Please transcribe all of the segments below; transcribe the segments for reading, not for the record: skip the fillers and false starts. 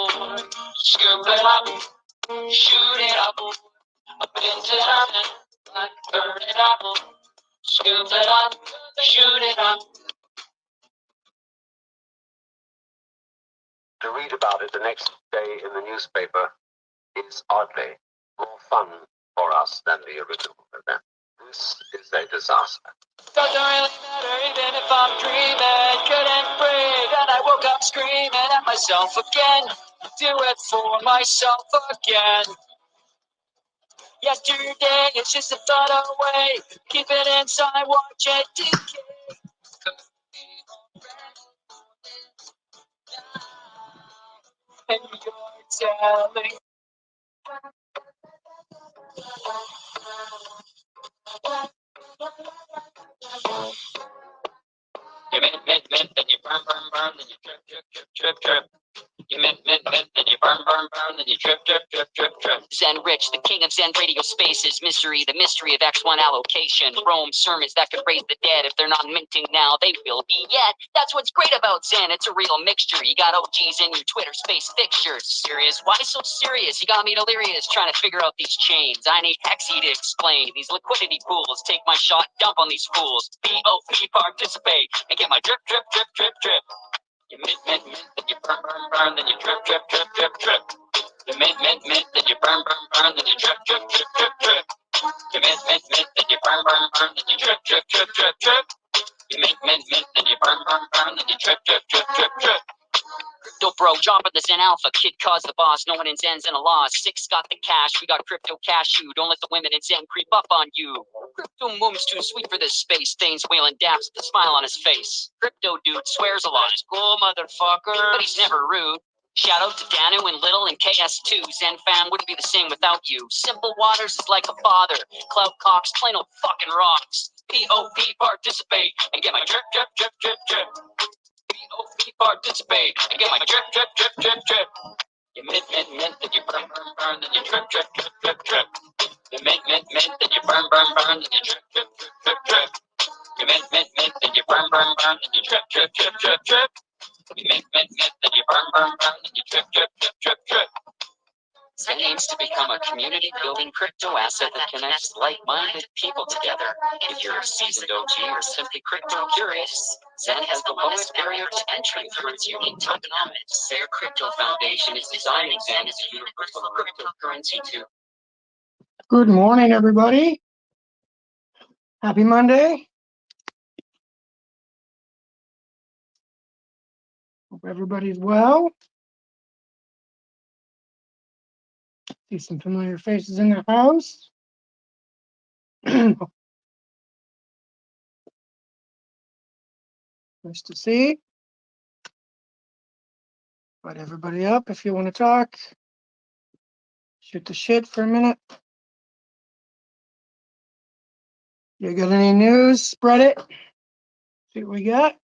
board. Scoop it up, shoot it up, a bit determined, like burn it up. Scoop it up, shoot it up. To read about it the next day in the newspaper is oddly more fun for us than the original event. This is a disaster. Doesn't really matter even if I'm dreaming. Couldn't breathe and I woke up screaming at myself again. Do it for myself again. Yesterday it's just a thought away. Keep it inside, watch it decay. And you're telling you mint, then you burn, then you trip. You mint, then you burn, then you trip. Zen Rich, the king of Zen radio spaces. Mystery, the mystery of X1 allocation. Rome sermons that could raise the dead. If they're not minting now, they will be yet. That's what's great about Zen. It's a real mixture. You got OGs in your Twitter space fixtures. Serious? Why so serious? You got me delirious trying to figure out these chains. I need Hexy to explain. These liquidity pools. Take my shot, dump on these fools. BOP, participate, and get my drip. You mint, then you burn, then you trip. You mint, then you burn, then you trip. You mint, then you burn, then you trip. You mint, then you burn, then you trip. Crypto bro, jump at the Zen Alpha. Kid cause the boss, no one in Zen's in a loss. Six got the cash, we got crypto cashew. Don't let the women in Zen creep up on you. Crypto moom's too sweet for this space. Thane's wailing daps with a smile on his face. Crypto dude swears a lot. Cool motherfucker, but he's never rude. Shout out to Danu and Little and KS2. Zen fam wouldn't be the same without you. Simple Waters is like a father. Cloud Cox, plain old fucking rocks. POP, participate, and get my drip. POP, participate, and get my drip. You mint, then you burn, then you trip. You mint, then you burn, then you trip. You mint, then you burn, then you trip. You mint, then you burn, then you trip. Zen aims to become a community-building crypto asset that connects like-minded people together. If you're a seasoned OG or simply crypto-curious, Zen has the lowest barrier to entry through its unique tokenomics. Their crypto foundation is designing Zen as a universal cryptocurrency too. Good morning, everybody. Happy Monday. Hope everybody's well. See some familiar faces in the house. Nice to see. Invite everybody up if you want to talk. Shoot the shit for a minute. You got any news? Spread it. See what we got.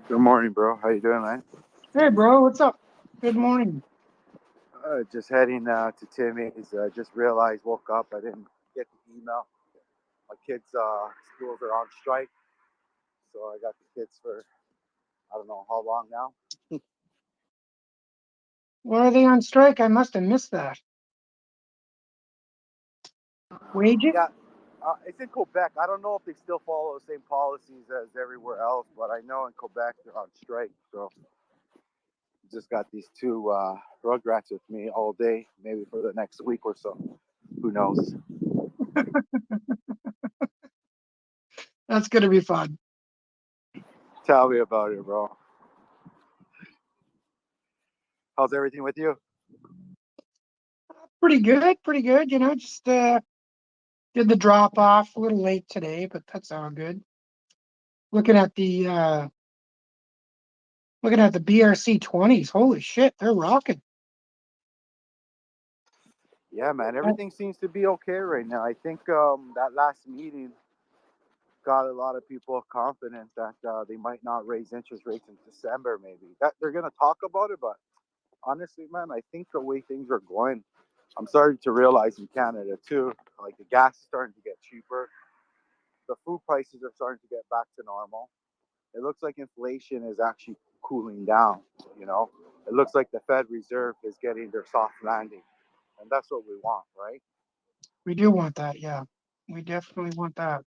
Good morning, bro. How you doing, man? Hey, bro. What's up? Good morning. Just heading to Timmy's. Just realized, woke up, I didn't get the email. My kids' schools are on strike, so I got the kids for I don't know how long now. Why are they on strike? I must have missed that. Wages? Yeah, it's in Quebec. I don't know if they still follow the same policies as everywhere else, but I know in Quebec they're on strike. So just got these two rugrats with me all day, maybe for the next week or so. Who knows? That's going to be fun. Tell me about it, bro. How's everything with you? Pretty good. You know, just did the drop off a little late today, but that's all good. Looking at the BRC 20s. Holy shit, they're rocking. Yeah, man, everything seems to be okay right now. I think that last meeting got a lot of people confident that they might not raise interest rates in December, maybe. That they're going to talk about it, but honestly, man, I think the way things are going, I'm starting to realize in Canada too, like the gas is starting to get cheaper. the food prices are starting to get back to normal. It looks like inflation is actually cooling down. You know, it looks like the Fed Reserve is getting their soft landing, and that's what we want, right? We do want that, yeah. We definitely want that.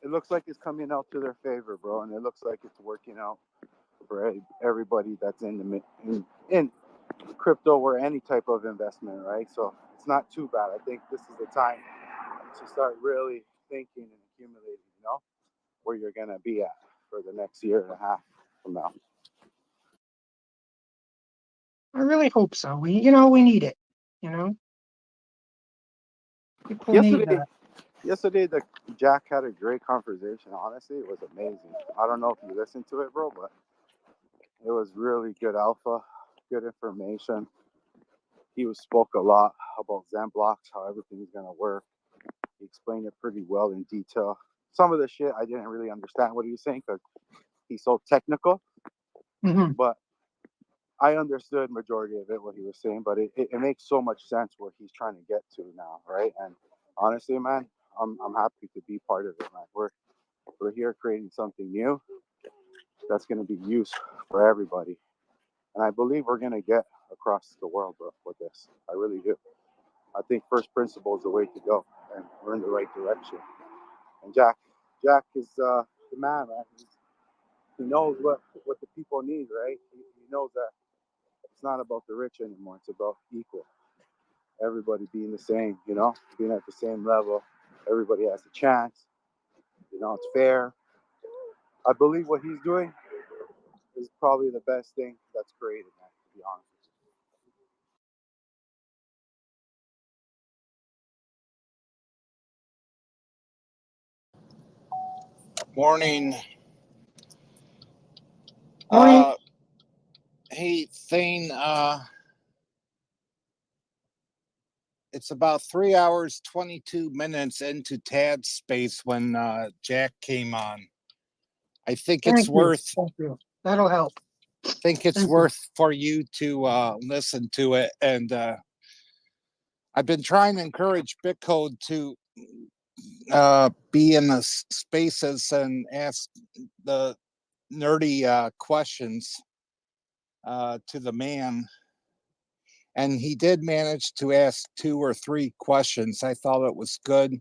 It looks like it's coming out to their favor, bro, and it looks like it's working out for everybody that's in crypto or any type of investment, right? So it's not too bad. I think this is the time to start really thinking and accumulating, you know, where you're gonna be at for the next year and a half from now. I really hope so. We need it, you know? People need Yesterday, that. yesterday, the Jack had a great conversation. Honestly, it was amazing. I don't know if you listened to it, bro, but it was really good alpha, good information. He spoke a lot about Zen blocks, how everything's gonna work. He explained it pretty well in detail. Some of the shit I didn't really understand what he was saying because he's so technical, Hmm. but I understood majority of it what he was saying. But it makes so much sense where he's trying to get to now, right? And honestly, man, I'm happy to be part of it, man. We're here creating something new that's going to be used for everybody, and I believe we're going to get across the world with this. I really do. I think first principle is the way to go, and we're in the right direction. And Jack is the man, man. He knows what the people need, right? He knows that it's not about the rich anymore. It's about equal. Everybody being the same, you know, being at the same level. Everybody has a chance. You know, it's fair. I believe what he's doing is probably the best thing that's created, man, to be honest with Morning. Morning. Hey, Thane, it's about 3 hours, 22 minutes into Tad's space when Jack came on. I think it's Thank you. worth Thank you. That'll help. Thank you. for you to listen to it. And I've been trying to encourage Bitcode to be in the spaces and ask the nerdy questions to the man. And he did manage to ask 2 or 3 questions. I thought it was good.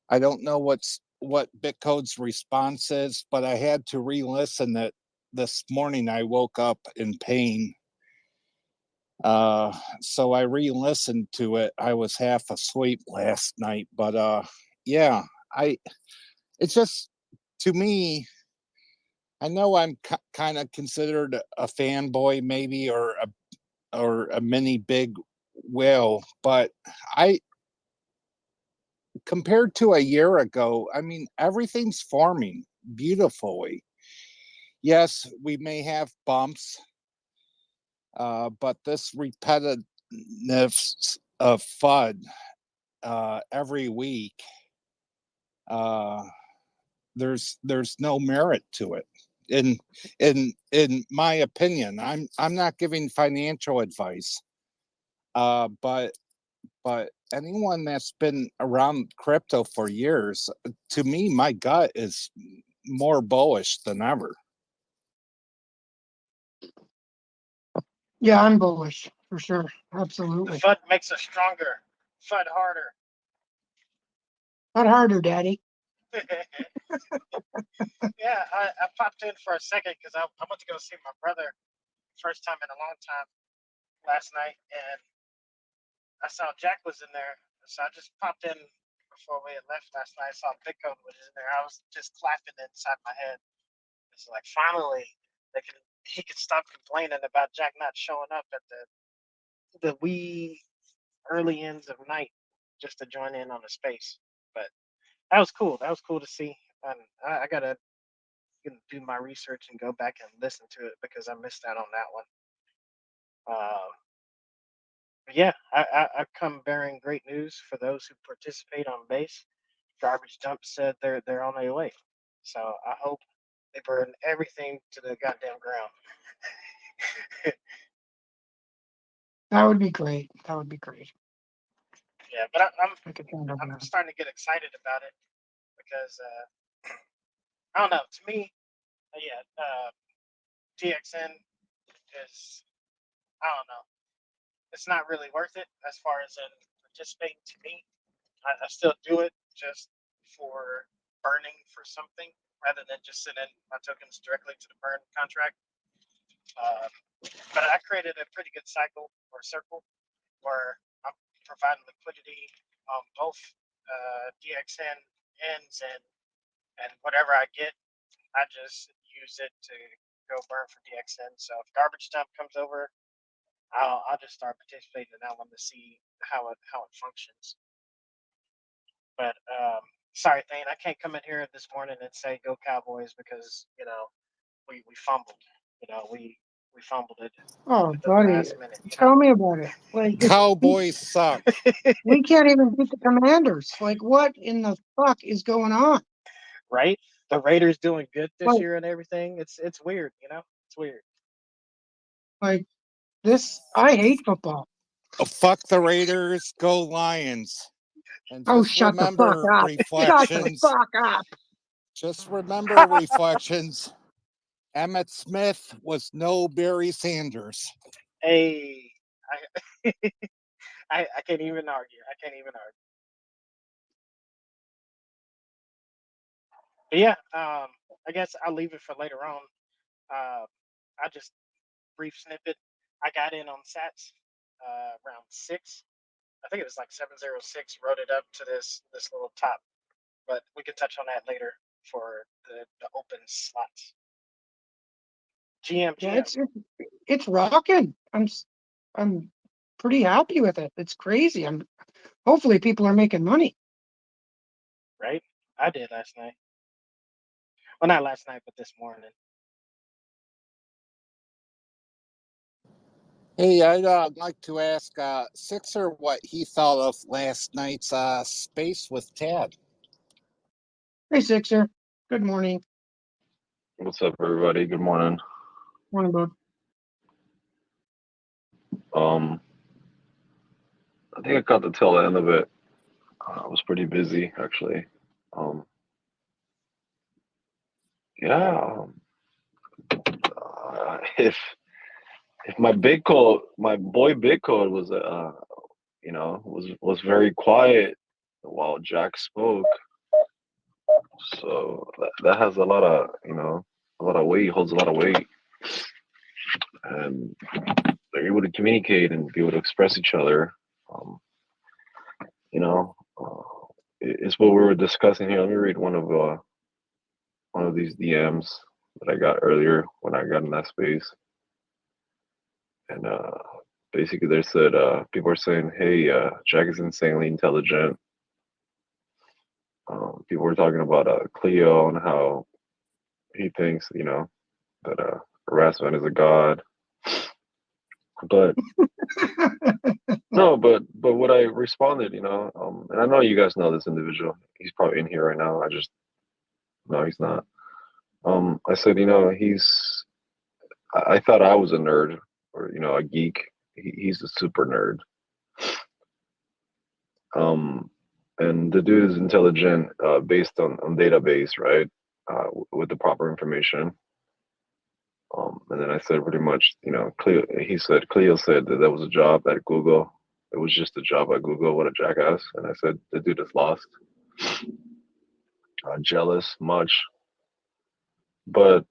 I don't know what Bitcode's response is, but I had to re-listen it this morning. I woke up in pain. So I re-listened to it. I was half asleep last night, but yeah, it's just, to me, I know I'm kind of considered a fanboy maybe, or a mini big whale, but I, compared to a year ago, I mean, everything's forming beautifully. Yes, we may have bumps, but this repetitiveness of FUD every week, uh, there's no merit to it. In my opinion, I'm not giving financial advice, but anyone that's been around crypto for years, to me, my gut is more bullish than ever. Yeah, I'm bullish for sure. The Absolutely. FUD makes us stronger. FUD harder. Not harder, Daddy. Yeah, I popped in for a second because I went to go see my brother first time in a long time last night, and I saw Jack was in there, so I just popped in before we had left last night. I saw Bitcoin was in there. I was just clapping inside my head. It's like finally he could stop complaining about Jack not showing up at the wee early ends of night just to join in on the space. But that was cool. That was cool to see. And I gotta do my research and go back and listen to it because I missed out on that one. But yeah, I come bearing great news for those who participate on base. Garbage Dump said they're on their way, so I hope they burn everything to the goddamn ground. That would be great. That would be great. Yeah, but I could kind of, I'm starting to get excited about it because I don't know. To me, yeah, DXN is, I don't know. It's not really worth it as far as in participating to me. I still do it just for burning for something rather than just sending my tokens directly to the burn contract. But I created a pretty good cycle or circle where I'm providing liquidity on both DXN ends and whatever I get, I just use it to go burn for DXN. So if garbage dump comes over, I'll just start participating in that one to see how it functions. But sorry, Thane, I can't come in here this morning and say go Cowboys because we fumbled. We fumbled it oh, at the buddy, last minute. tell me about it. Like, Cowboys suck. we can't even beat the Commanders. Like, what in the fuck is going on? Right? The Raiders doing good this Like, year and everything. It's weird, It's weird. like this, I hate football. Oh, fuck the Raiders, go Lions. And Oh, just shut the fuck remember up. Shut the reflections. fuck up. Just remember reflections. Emmett Smith was no Barry Sanders. Hey, I, I can't even argue. I can't even argue. But yeah, I guess I'll leave it for later on. I just brief snippet. I got in on Sats round 6. I think it was like 706. Wrote it up to this little top, but we can touch on that later for the open slots. GM. Yeah, it's rocking. I'm pretty happy with it. It's crazy. Hopefully people are making money. Right? I did last night. Well, not last night, but this morning. Hey, I'd like to ask Sixer what he thought of last night's space with Tad. Hey, Sixer. Good morning. What's up, everybody? Good morning. Morning, bud. I think I caught the tail end of it. I was pretty busy, actually. Yeah. If my boy Big Code was was very quiet while Jack spoke, so that has a lot of weight, holds a lot of weight, and they're able to communicate and be able to express each other. You know, it's what we were discussing here. Let me read one of these DMs that I got earlier when I got in that space, and basically they said people are saying, "Hey, Jack is insanely intelligent." People were talking about Cleo and how he thinks, that harassment is a god. But no, but what I responded, and I know you guys know this individual. He's probably in here right now. No, he's not. I said, I thought I was a nerd or a geek. He's a super nerd. And the dude is intelligent based on database, right? With the proper information. And then I said pretty much, Cleo, Cleo said that was a job at Google. It was just a job at Google. What a jackass. And I said, the dude is lost. Jealous, much. But,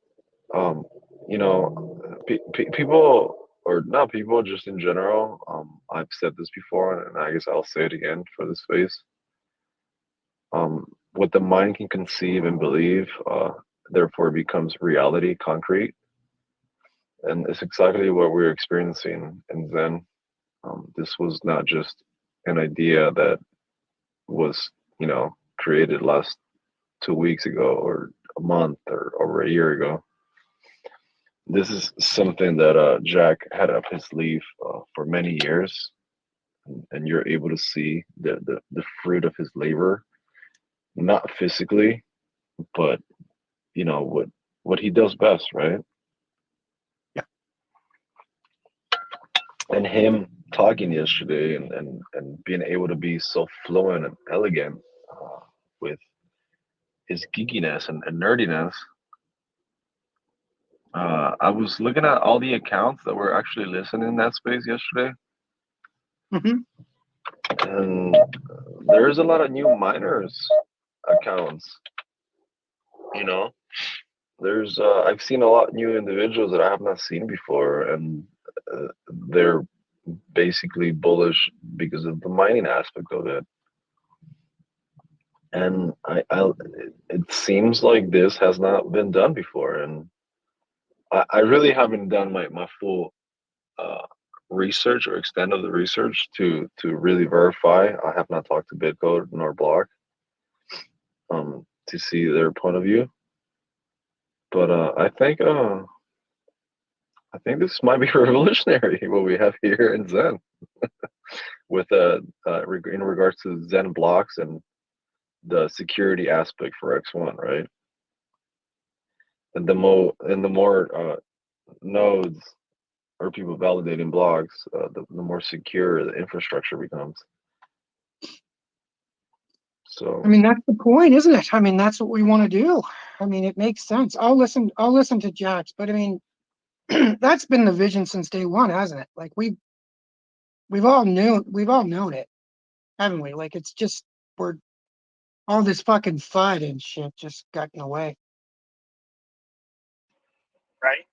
people, or not people, just in general, I've said this before, and I guess I'll say it again for this space. What the mind can conceive and believe, therefore becomes reality, concrete. And it's exactly what we're experiencing in Zen. This was not just an idea that was, created last 2 weeks ago or a month or over a year ago. This is something that Jack had up his sleeve for many years, and you're able to see the fruit of his labor, not physically, but what he does best, right? Yeah. And him talking yesterday and being able to be so fluent and elegant with his geekiness and nerdiness. I was looking at all the accounts that were actually listening in that space yesterday, Hmm. and there's a lot of new miners accounts. You know, there's I've seen a lot of new individuals that I have not seen before, and they're basically bullish because of the mining aspect of it. And it seems like this has not been done before, and I really haven't done my full uh, research or extent of the research to really verify. I have not talked to Bitcode nor Block to see their point of view, but I think this might be revolutionary what we have here in Zen with in regards to Zen blocks and the security aspect for X1, right? And the more nodes or people validating blocks, the more secure the infrastructure becomes. So I mean, that's the point, isn't it? I mean, that's what we want to do. I mean, it makes sense. I'll listen to Jax, but I mean, that's been the vision since day one, hasn't it? Like we've all known it, haven't we? Like it's just we're all this fucking FUD and shit just got in the way. right?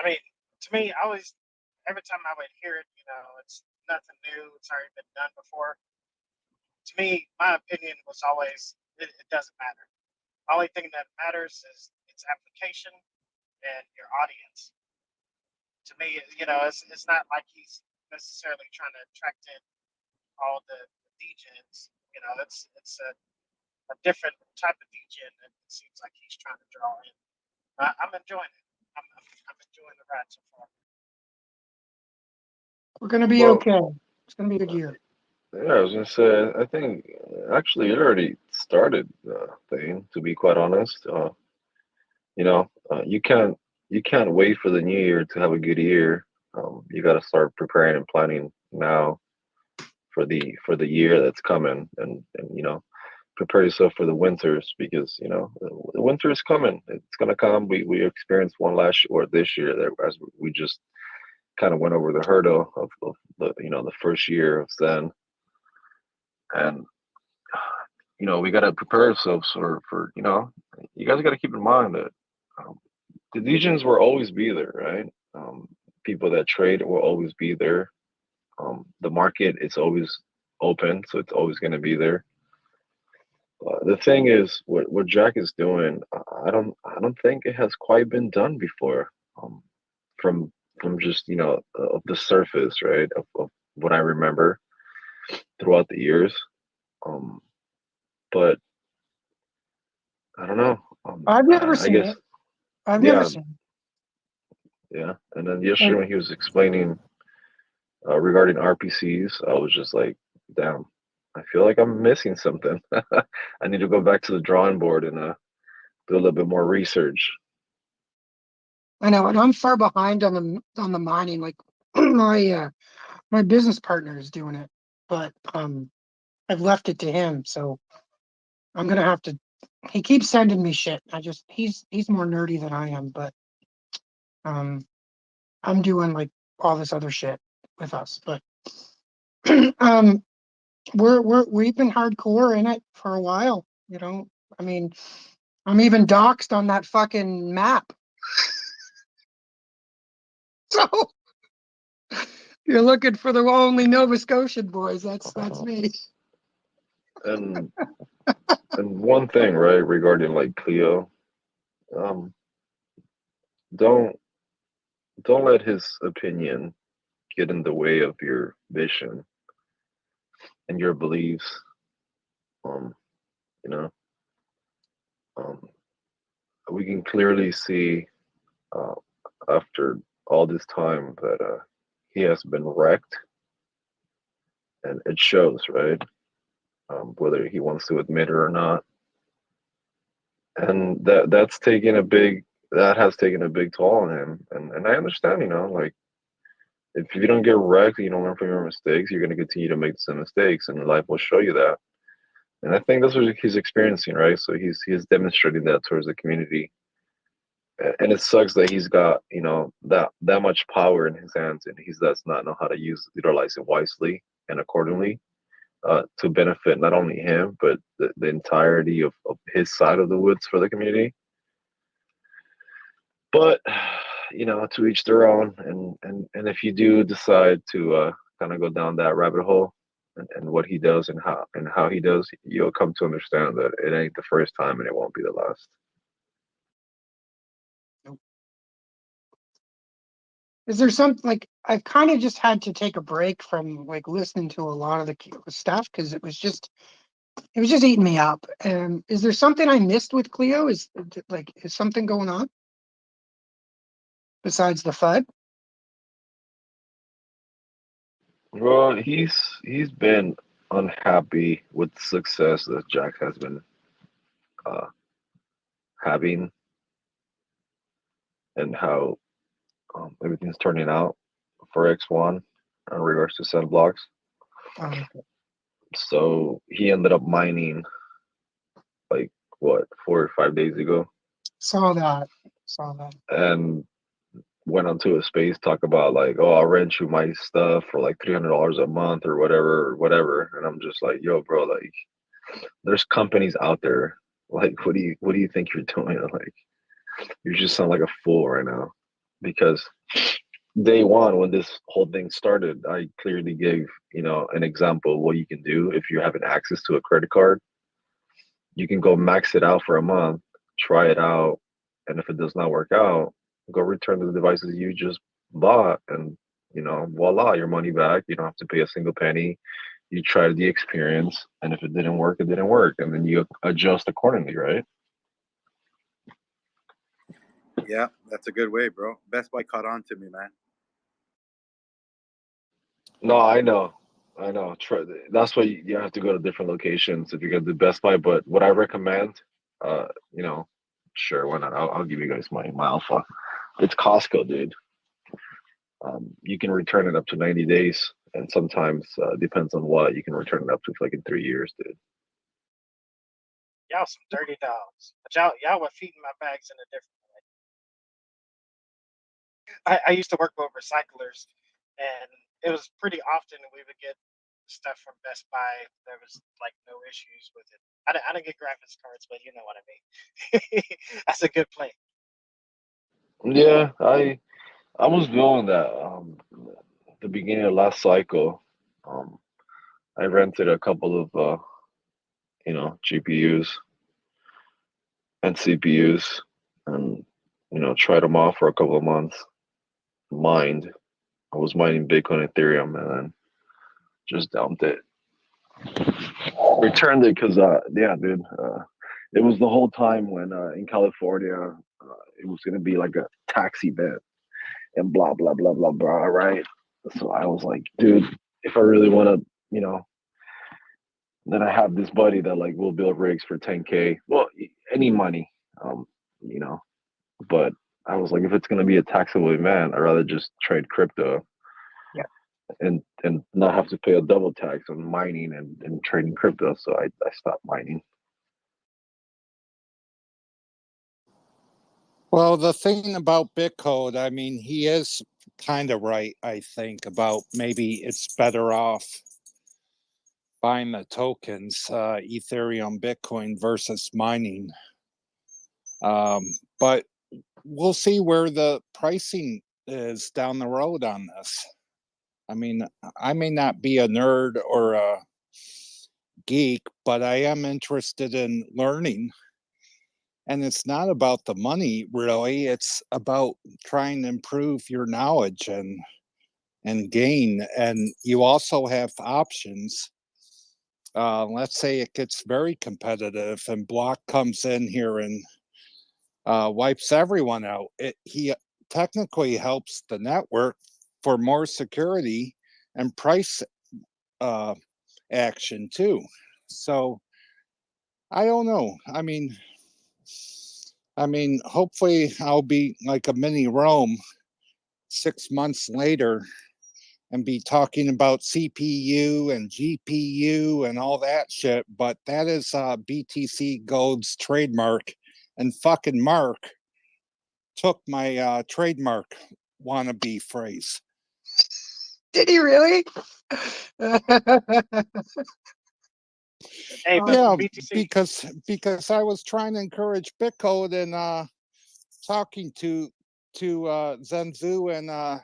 I mean, to me, I always, every time I would hear it, it's nothing new. It's already been done before. To me, my opinion was always, it doesn't matter. The only thing that matters is its application and your audience. To me, it's not like he's necessarily trying to attract in all the degens. It's a different type of degen that it seems like he's trying to draw in. I'm enjoying it. I'm enjoying the ride so far. We're gonna be well, okay. It's gonna be a good year. yeah, I was gonna say I think actually it already started the thing. To be quite honest, you know, you can't wait for the new year to have a good year. You got to start preparing and planning now for the year that's coming, and prepare yourself for the winters because the winter is coming. It's gonna come. We experienced one or this year that as we just kind of went over the hurdle of the first year of Zen, and we got to prepare ourselves for you guys got to keep in mind that um, the legions will always be there, right? People that trade will always be there. The market is always open, so it's always going to be there. The thing is, what Jack is doing, I don't think it has quite been done before. From from just of the surface, right? Of what I remember throughout the years. Um, but I don't know. I've never I seen guess it. I've never yeah, seen yeah. And then it. yesterday when he was explaining regarding RPCs, I was just like, damn, I feel like I'm missing something. I need to go back to the drawing board and do a little bit more research. I know, and I'm far behind on the mining. Like my business partner is doing it, but I've left it to him. So I'm gonna have to. He keeps sending me shit. He's more nerdy than I am, but um I'm doing like all this other shit with us. But um we've been hardcore in it for a while. I mean, I'm even doxed on that fucking map. So you're looking for the only Nova Scotian boys. That's me. And one thing, right, regarding like Cleo, um, don't don't let his opinion get in the way of your vision and your beliefs. Um, you know, um, we can clearly see uh, after all this time that he has been wrecked, and it shows, right? Whether he wants to admit it or not, and that has taken a big toll on him, and I understand, like if you don't get wrecked, you don't learn from your mistakes, you're going to continue to make the same mistakes, and life will show you that. And I think that's what he's experiencing, right? So he's demonstrating that towards the community, and it sucks that he's got that much power in his hands, and he does not know how to utilize it wisely and accordingly, to benefit not only him but the entirety of his side of the woods for the community. But to each their own, and if you do decide to kind of go down that rabbit hole, and what he does and how he does, you'll come to understand that it ain't the first time and it won't be the last. Is there something like I've kind of just had to take a break from like listening to a lot of the stuff because it was just eating me up. And is there something I missed with Cleo? Is something going on besides the FUD? Well, he's been unhappy with the success that Jack has been uh, having, and how everything's turning out for X1 in regards to send blocks. Okay. So he ended up mining, like, what, 4 or 5 days ago, Saw that. and went onto a space talk about, like, oh, I'll rent you my stuff for like $300 a month or whatever. And I'm just like, yo, bro, like, there's companies out there. Like, what do you think you're doing? Like, you just sound like a fool right now. Because day one, when this whole thing started, I clearly gave an example of what you can do if you're having access to a credit card. You can go max it out for a month, try it out, and if it does not work out, go return the devices you just bought, and voila, your money back. You don't have to pay a single penny. You try the experience, and if it didn't work, it didn't work, and then you adjust accordingly, right? Yeah, that's a good way, bro. Best Buy caught on to me, man. No, I know. I know. That's why you have to go to different locations if you're gonna do Best Buy. But what I recommend, uh, you know, sure, why not? I'll give you guys my alpha. It's Costco, dude. You can return it up to 90 days, and sometimes depends on what you can return it up to like in 3 years, dude. Y'all some dirty dogs. But y'all were feeding my bags in a different way. I used to work with recyclers, and it was pretty often we would get stuff from Best Buy. There was like no issues with it. I didn't get graphics cards, but you know what I mean. That's a good play. Yeah, I was doing that at the beginning of last cycle. Um, I rented a couple of GPUs and CPUs, and tried them off for a couple of months. Mined. I was mining Bitcoin, Ethereum, and then just dumped it. Returned it because yeah, dude. It was the whole time when in California it was gonna be like a tax event and blah blah blah blah blah, right? So I was like, dude, if I really want to, then I have this buddy that like will build rigs for 10K. Well, any money, um, you know. But I was like, if it's gonna be a taxable event, I'd rather just trade crypto. Yeah. And not have to pay a double tax on mining and trading crypto. So I stopped mining. Well, the thing about Bitcoin, I mean, he is kind of right, I think, about maybe it's better off buying the tokens, Ethereum, Bitcoin versus mining. But we'll see where the pricing is down the road on this. I mean, I may not be a nerd or a geek, but I am interested in learning. And it's not about the money, really. It's about trying to improve your knowledge and gain. And you also have options. Let's say it gets very competitive and Block comes in here and wipes everyone out. He technically helps the network for more security and price uh, action too. So I don't know. Hopefully I'll be like a mini Rome 6 months later and be talking about CPU and GPU and all that shit, but that is BTC Gold's trademark, and fucking Mark took my trademark wannabe phrase. Did he really? Hey, but Yeah, BTC, because I was trying to encourage Bitcode and talking to Zenzu and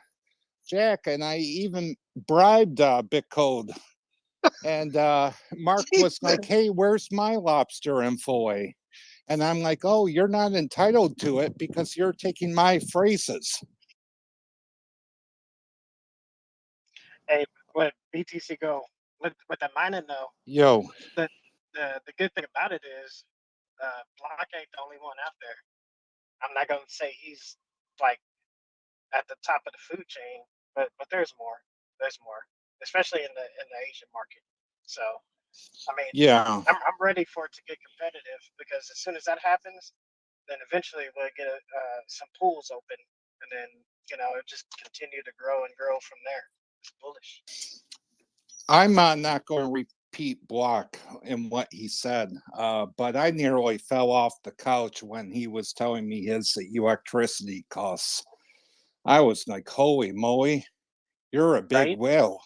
Jack, and I even bribed Bitcode. And Mark was like, "Hey, where's my lobster and fillet?" And I'm like, "Oh, you're not entitled to it because you're taking my phrases." hey, what BTC go with the mining though? Yo, The good thing about it is, Block ain't the only one out there. I'm not gonna say he's like at the top of the food chain, but there's more. There's more, especially in the Asian market. So I mean, yeah. I'm ready for it to get competitive because as soon as that happens, then eventually we'll get some pools open, and then it just continue to grow and grow from there. It's bullish. I'm not going to repeat Block in what he said, but I nearly fell off the couch when he was telling me his electricity costs. I was like, "Holy moly, you're a big Right? whale."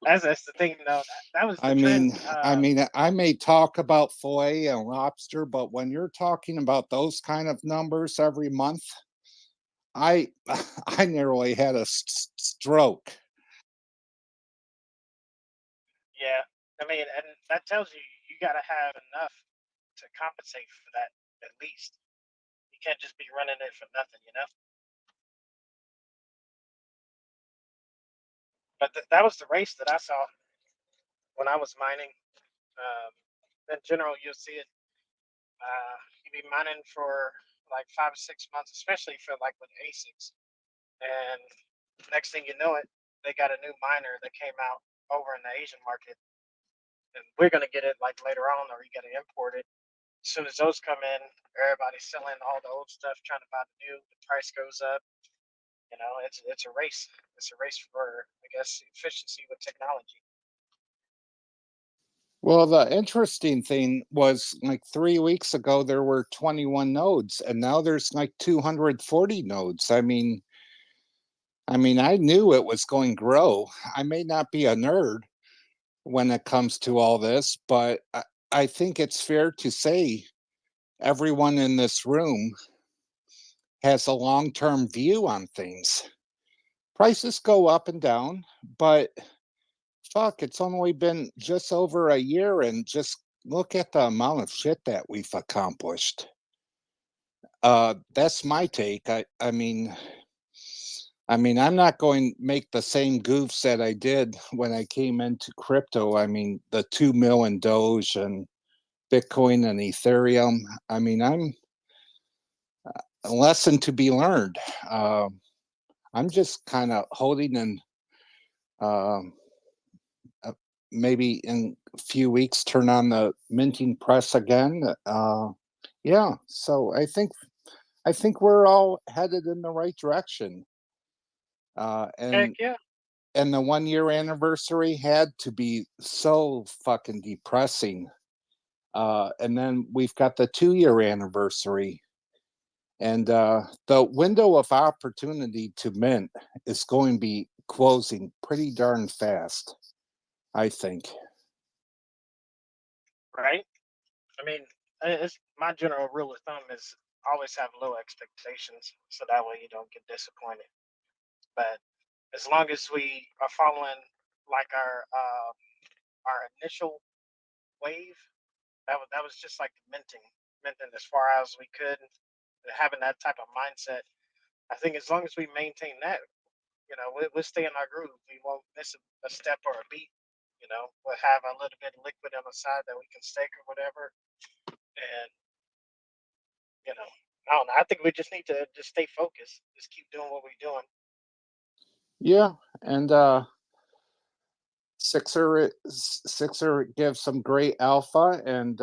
That's the thing, though. That was the I trend. mean, I may talk about fillet and lobster, but when you're talking about those kind of numbers every month, I I nearly had a stroke. Yeah, I mean, and that tells you you got to have enough to compensate for that at least. You can't just be running it for nothing. But that was the race that I saw when I was mining. Um, in general, you'll see it. You be mining for like 5 or 6 months, especially for like with ASICs. And next thing you know it, they got a new miner that came out over in the Asian market, and we're gonna get it like later on, or you gotta import it. As soon as those come in, everybody's selling all the old stuff, trying to buy the new. The price goes up. It's a race. It's a race for, I guess, efficiency with technology. Well, the interesting thing was like 3 weeks ago, there were 21 nodes, and now there's like 240 nodes. I knew it was going to grow. I may not be a nerd when it comes to all this, but I think it's fair to say everyone in this room has a long term view on things. Prices go up and down, but fuck, it's only been just over a year, and just look at the amount of shit that we've accomplished. That's my take. I'm not going to make the same goofs that I did when I came into crypto. I mean, the 2 million Doge and Bitcoin and Ethereum. I'm a lesson to be learned. I'm just kind of holding and um, maybe in a few weeks turn on the minting press again. Yeah, so I think we're all headed in the right direction. Uh, Heck and yeah. and the 1 year anniversary had to be so fucking depressing. And then we've got the 2 year anniversary, and the window of opportunity to mint is going to be closing pretty darn fast, I think. Right. I mean, it's my general rule of thumb is always have low expectations, so that way you don't get disappointed. But as long as we are following like our initial wave, that was just like minting as far as we could, having that type of mindset. I think as long as we maintain that, we'll stay in our groove. We won't miss a step or a beat. We'll have a little bit of liquid on the side that we can stake or whatever, and I don't know. I think we just need to just stay focused. Just keep doing what we're doing. Yeah, and Sixer gives some great alpha, and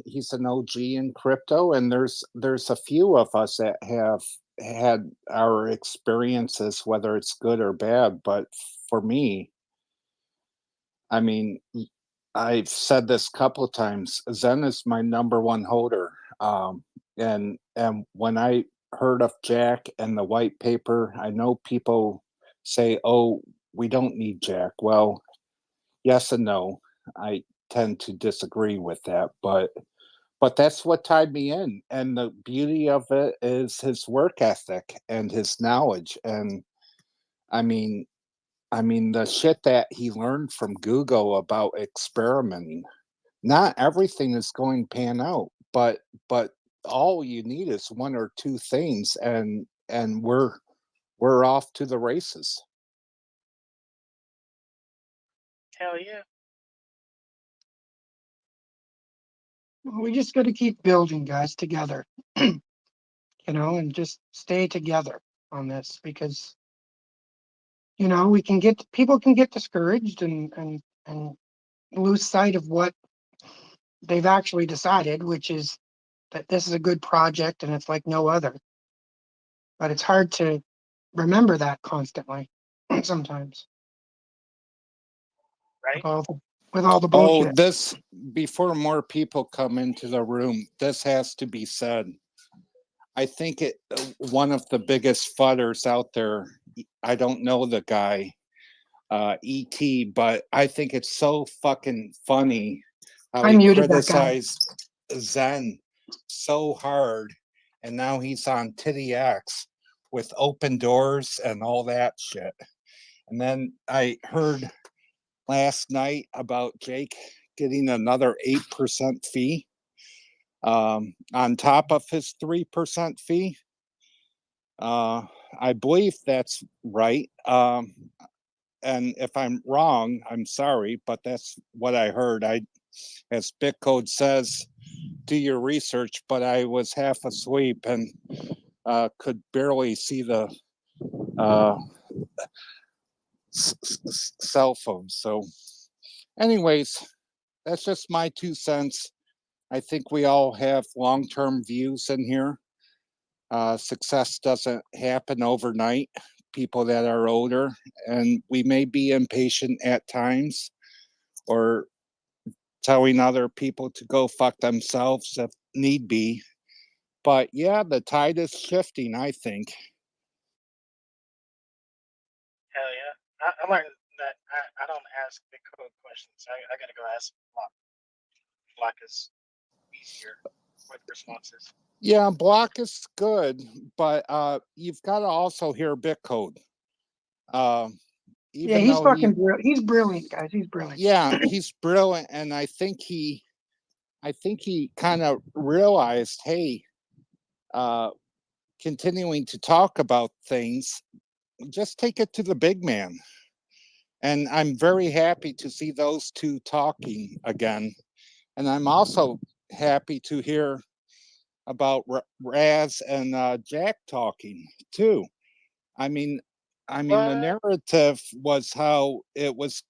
he's an OG in crypto. And there's a few of us that have had our experiences, whether it's good or bad. But for me, I mean, I've said this a couple of times. Zen is my number one holder. And when I heard of Jack and the white paper, I know people say, "Oh, we don't need Jack." Well, yes and no. I tend to disagree with that, but that's what tied me in. And the beauty of it is his work ethic and his knowledge. And I mean, the shit that he learned from Google about experimenting. Not everything is going to pan out, but all you need is one or two things, and we're off to the races. Hell yeah. We just got to keep building, guys, together, and just stay together on this because, people can get discouraged and lose sight of what they've actually decided, which is that this is a good project and it's like no other. But it's hard to remember that constantly sometimes Right? with all the Oh, bullshit. this before more people come into the room, this has to be said. I think one of the biggest fudders out there. I don't know the guy, ET, but I think it's so fucking funny how I he muted that guy. criticized Zen so hard, and now he's on Titty X with open doors and all that shit. And then I heard last night about Jake getting another 8% fee on top of his 3% fee. I believe that's right. And if I'm wrong, I'm sorry, but that's what I heard. As Bitcode says, do your research, but I was half asleep and could barely see the uh, cell phone. So, anyways, that's just my 2 cents. I think we all have long-term views in here. Success doesn't happen overnight. People that are older, and we may be impatient at times, or telling other people to go fuck themselves if need be. But yeah, the tide is shifting, I think. Hell yeah. I learned that I don't ask big code questions. I gotta go ask Block. Block is easier with responses. Yeah, block is good, but you've got to also hear Bitcode. Uh, Yeah, even though he's brilliant, guys. He's brilliant. yeah, he's brilliant, and I think he kind of realized, hey, uh, continuing to talk about things, just take it to the big man. And I'm very happy to see those two talking again. And I'm also happy to hear about Raz and Jack talking too. I mean, the What? narrative was how it was.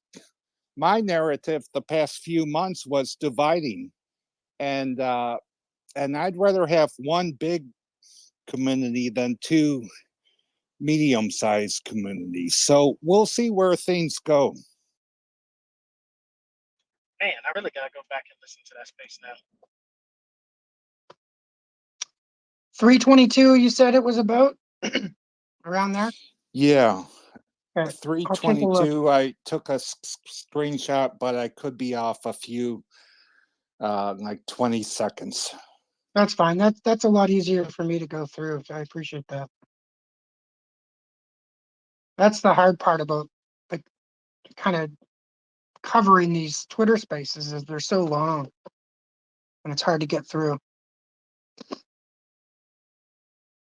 My narrative the past few months was dividing, and I'd rather have one big community than two medium-sized communities. So we'll see where things go. Man, I really gotta go back and listen to that space now. 322, you said it was about around there. Yeah, Okay, I'll take a look. 322. I took a screenshot, but I could be off a few, like 20 seconds. That's fine. That's a lot easier for me to go through. So I appreciate that. That's the hard part about like kind of covering these Twitter spaces is they're so long and it's hard to get through.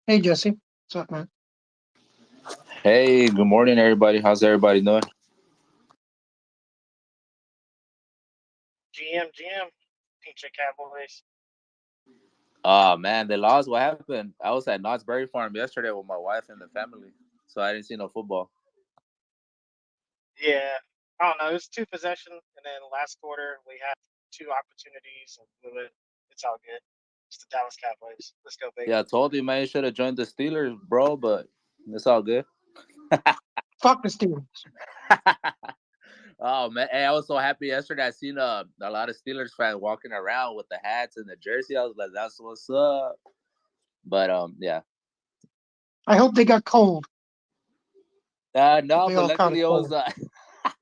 Hey Jesse, what's up, man? Hey, good morning, everybody. How's everybody doing? GM, Pinche Cowboys. Oh man, they lost. What happened? I was at Knott's Berry Farm yesterday with my wife and the family, so I didn't see no football. Yeah. I don't know. It was two possessions, and then last quarter we had two opportunities and blew it. It's all good. It's the Dallas Cowboys. Let's go, baby. Yeah, I told you, man, you should have joined the Steelers, bro. But it's all good. Fuck the Steelers. Oh man, hey, I was so happy yesterday. I seen a lot of Steelers fans walking around with the hats and the jersey. I was like, "That's what's up." But yeah, I hope they got cold. no, They but all caught luckily a it was cold. it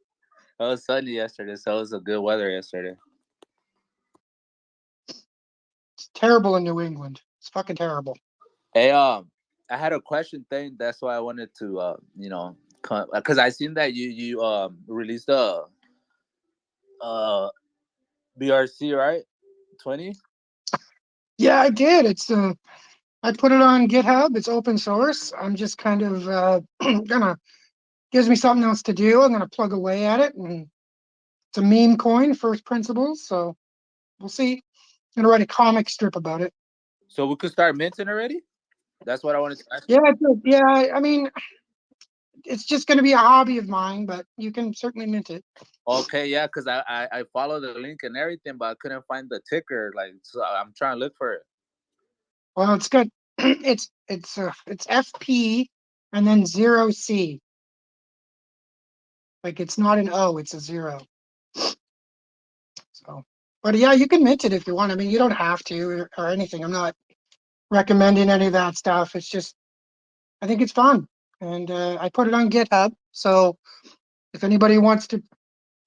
was sunny yesterday, so it was a good weather yesterday. It's terrible in New England. It's fucking terrible. Hey, I had a question thing. That's why I wanted to, because I seen that you released a BRC, right? 20. Yeah, I did. I put it on GitHub. It's open source. I'm just kind of gonna gives me something else to do. I'm gonna plug away at it, and it's a meme coin, first principles. So we'll see. I'm gonna write a comic strip about it. So we could start minting already. That's what I wanted to ask. Yeah, yeah. I mean, it's just gonna be a hobby of mine, but you can certainly mint it. Okay, yeah, because I followed the link and everything, but I couldn't find the ticker. Like, so I'm trying to look for it. Well, it's got it's FP and then 0C. Like it's not an O, it's a 0. So, but yeah, you can mint it if you want. I mean, you don't have to or anything. I'm not recommending any of that stuff. It's just I think it's fun, and I put it on GitHub. So if anybody wants to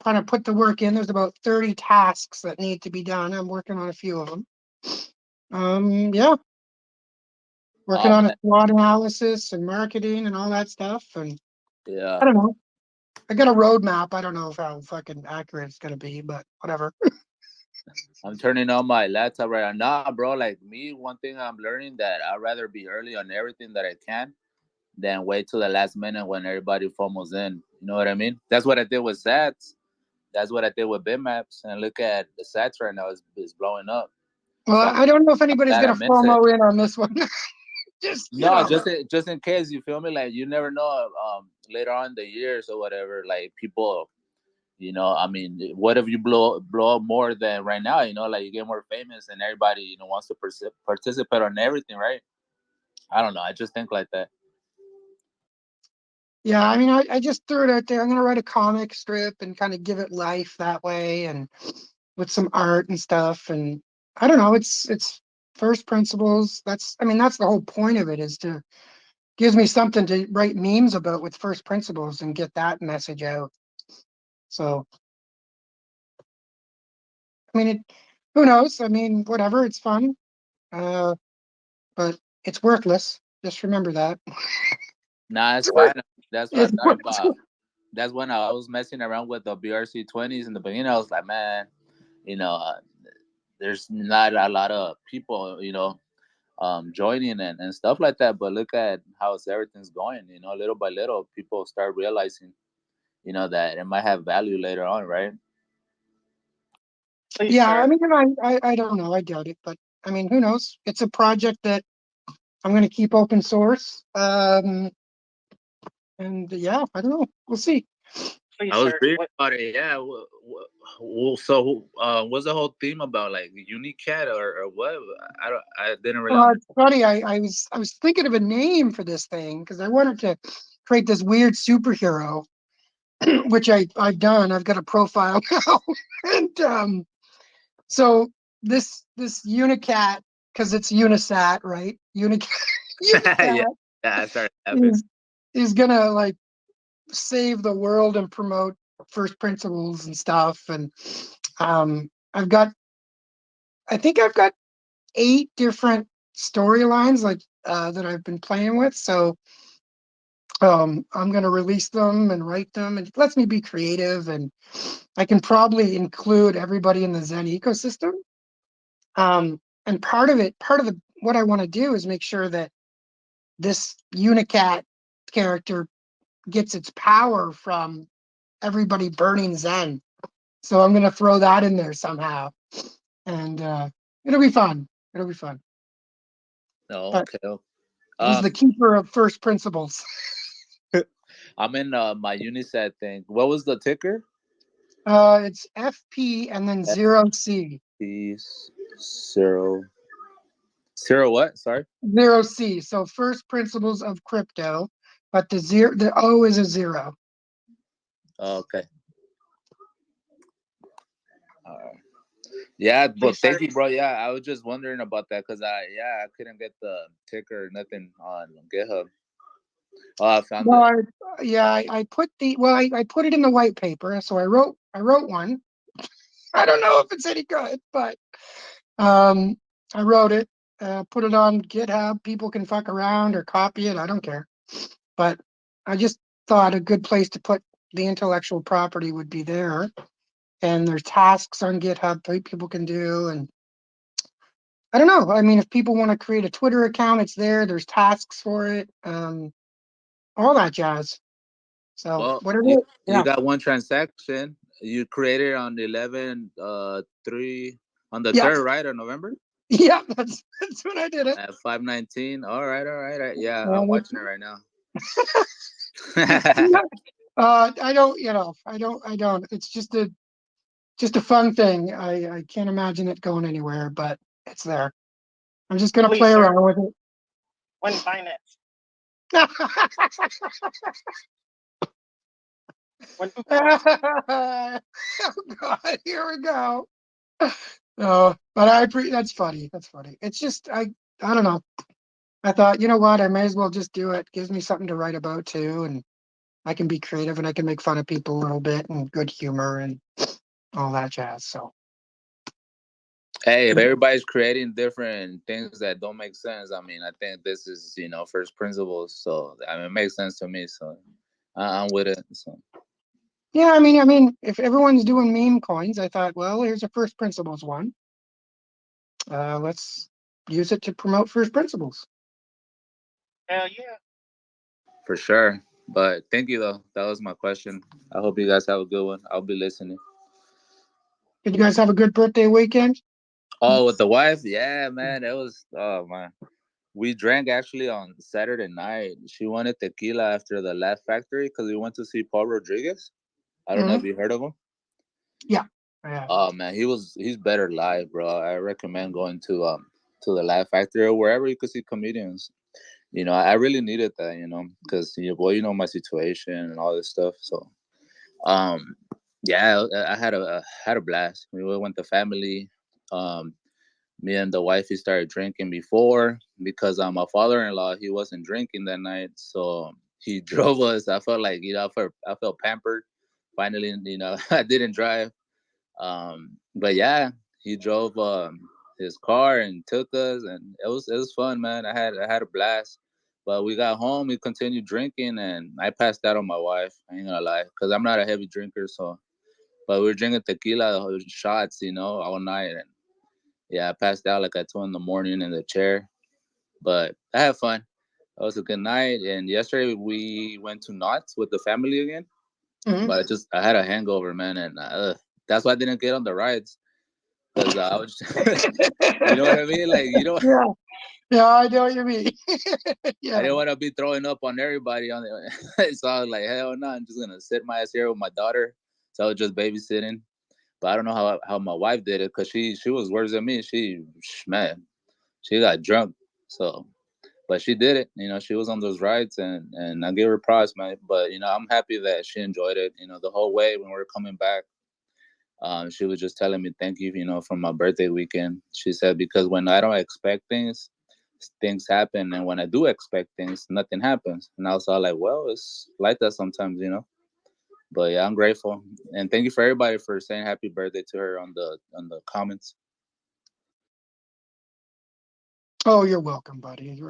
kind of put the work in, there's about 30 tasks that need to be done. I'm working on a few of them. Yeah, working Oh on a man, SWOT analysis and marketing and all that stuff. And yeah. I don't know. I got a roadmap. I don't know if how fucking accurate it's gonna be, but whatever. I'm turning on my laptop right now. Nah, bro, like me, one thing I'm learning that I'd rather be early on everything that I can than wait till the last minute when everybody FOMOs in. You know what I mean? That's what I did with Sats. That's what I did with Bitmaps. And look at the Sats right now; it's blowing up. Well, So I don't know if I'm anybody's glad I gonna missed it. FOMO in on this one. Just No, just in case, you feel me? Like you never know. Later on in the years or whatever, like people, I mean, what if you blow up more than right now? Like you get more famous and everybody, wants to participate on everything, right? I don't know. I just think like that. yeah. I mean, I just threw it out there. I'm gonna write a comic strip and kind of give it life that way, and with some art and stuff. And I don't know. It's first principles. I mean, that's the whole point of it is to gives me something to write memes about with first principles and get that message out. So I mean, who knows? I mean, whatever. It's fun, but it's worthless. Just remember that. Nah, it's It's worth. fine. That's what I It's thought worth. about. That's when I was messing around with the BRC 20s in the beginning. I was like, man, you know, uh, there's not a lot of people, joining and stuff like that. But look at how everything's going. Little by little, people start realizing, that it might have value later on, right? Please, Yeah, I sir. mean, I don't know. I doubt it, but I mean, who knows? It's a project that I'm going to keep open source. And yeah, I don't know. We'll see. Please, I was sir. reading What? about it. Yeah. So, what's the whole theme about? Like Unicat or what? I didn't really understand. It's funny. I was thinking of a name for this thing because I wanted to create this weird superhero, which I've done. I've got a profile now, and so this Unicat because it's Unisat, right? Unicat Yeah. Unicat Yeah. I started laughing. is gonna like save the world and promote first principles and stuff. And I've got I think I've got 8 different storylines like that I've been playing with. So I'm gonna release them and write them, and it lets me be creative, and I can probably include everybody in the Zen ecosystem. And part of the what I want to do is make sure that this Unicat character gets its power from everybody burning Zen. So I'm gonna throw that in there somehow, and it'll be fun. It'll be fun. Oh, But okay. he's Um, the keeper of first principles. I'm in my Unisat thing. What was the ticker? It's FP and then 0C. FP 0. Zero what? Sorry. 0C. So first principles of crypto, but the O is a 0. Oh, okay. Yeah, but thank you, bro. Yeah, I was just wondering about that because I couldn't get the ticker or nothing on GitHub. Oh, I found it. I put I put it in the white paper. So I wrote one. I don't know if it's any good, but I wrote it, put it on GitHub. People can fuck around or copy it. I don't care. But I just thought a good place to put the intellectual property would be there. And there's tasks on GitHub people can do. And I don't know. I mean, if people want to create a Twitter account, it's there. There's tasks for it. All that jazz. So Well, whatever. you got one transaction. You created on the 3 on the 3rd, right, of November? Yeah, that's when I did it. At 5:19. All right. Yeah, I'm watching it right now. I don't. It's just a fun thing. I can't imagine it going anywhere, but it's there. I'm just gonna play around with it. When Binance. Oh God, here we go. No, but that's funny. That's funny. It's just I don't know. I thought, you know what, I may as well just do it. Gives me something to write about too, and I can be creative and I can make fun of people a little bit and good humor and all that jazz. So hey, if everybody's creating different things that don't make sense, I mean, I think this is, first principles. So I mean, it makes sense to me. So I'm with it. So yeah, I mean, if everyone's doing meme coins, I thought, well, here's a first principles one. Let's use it to promote first principles. Hell yeah. For sure. But thank you though. That was my question. I hope you guys have a good one. I'll be listening. Did you guys have a good birthday weekend? Oh, with the wife? Yeah, man. It was man. We drank actually on Saturday night. She wanted tequila after the Laugh Factory because we went to see Paul Rodriguez. I don't know if you heard of him. Yeah. Oh man, he's better live, bro. I recommend going to the Laugh Factory or wherever you could see comedians. I really needed that, because my situation and all this stuff. So, yeah, I had a blast. We went to family. Me and the wife, he started drinking before because my father-in-law, he wasn't drinking that night, so he drove us. I felt like I felt pampered. Finally, I didn't drive. But yeah, he drove his car and took us, and it was fun, man. I had a blast. But we got home, we continued drinking, and I passed out on my wife. I ain't gonna lie, because I'm not a heavy drinker. So, but we were drinking tequila shots, all night, and yeah, I passed out like at 2 a.m. in the chair. But I had fun. It was a good night. And yesterday we went to Knott's with the family again. Mm-hmm. But I had a hangover, man, and that's why I didn't get on the rides. Because I was, you know what I mean? Like, Yeah, I know what you mean. Yeah. I didn't want to be throwing up on everybody on it. So I was like, hell no, I'm just gonna sit my ass here with my daughter. So I was just babysitting. But I don't know how my wife did it because she was worse than me. She got drunk. So, but she did it. She was on those rides, and I give her props, man. But I'm happy that she enjoyed it. The whole way when we were coming back. She was just telling me thank you, for my birthday weekend. She said because when I don't expect things happen, and when I do expect things, nothing happens. And I was all like, well, it's like that sometimes. But yeah, I'm grateful, and thank you for everybody for saying happy birthday to her on the comments. Oh, you're welcome, buddy.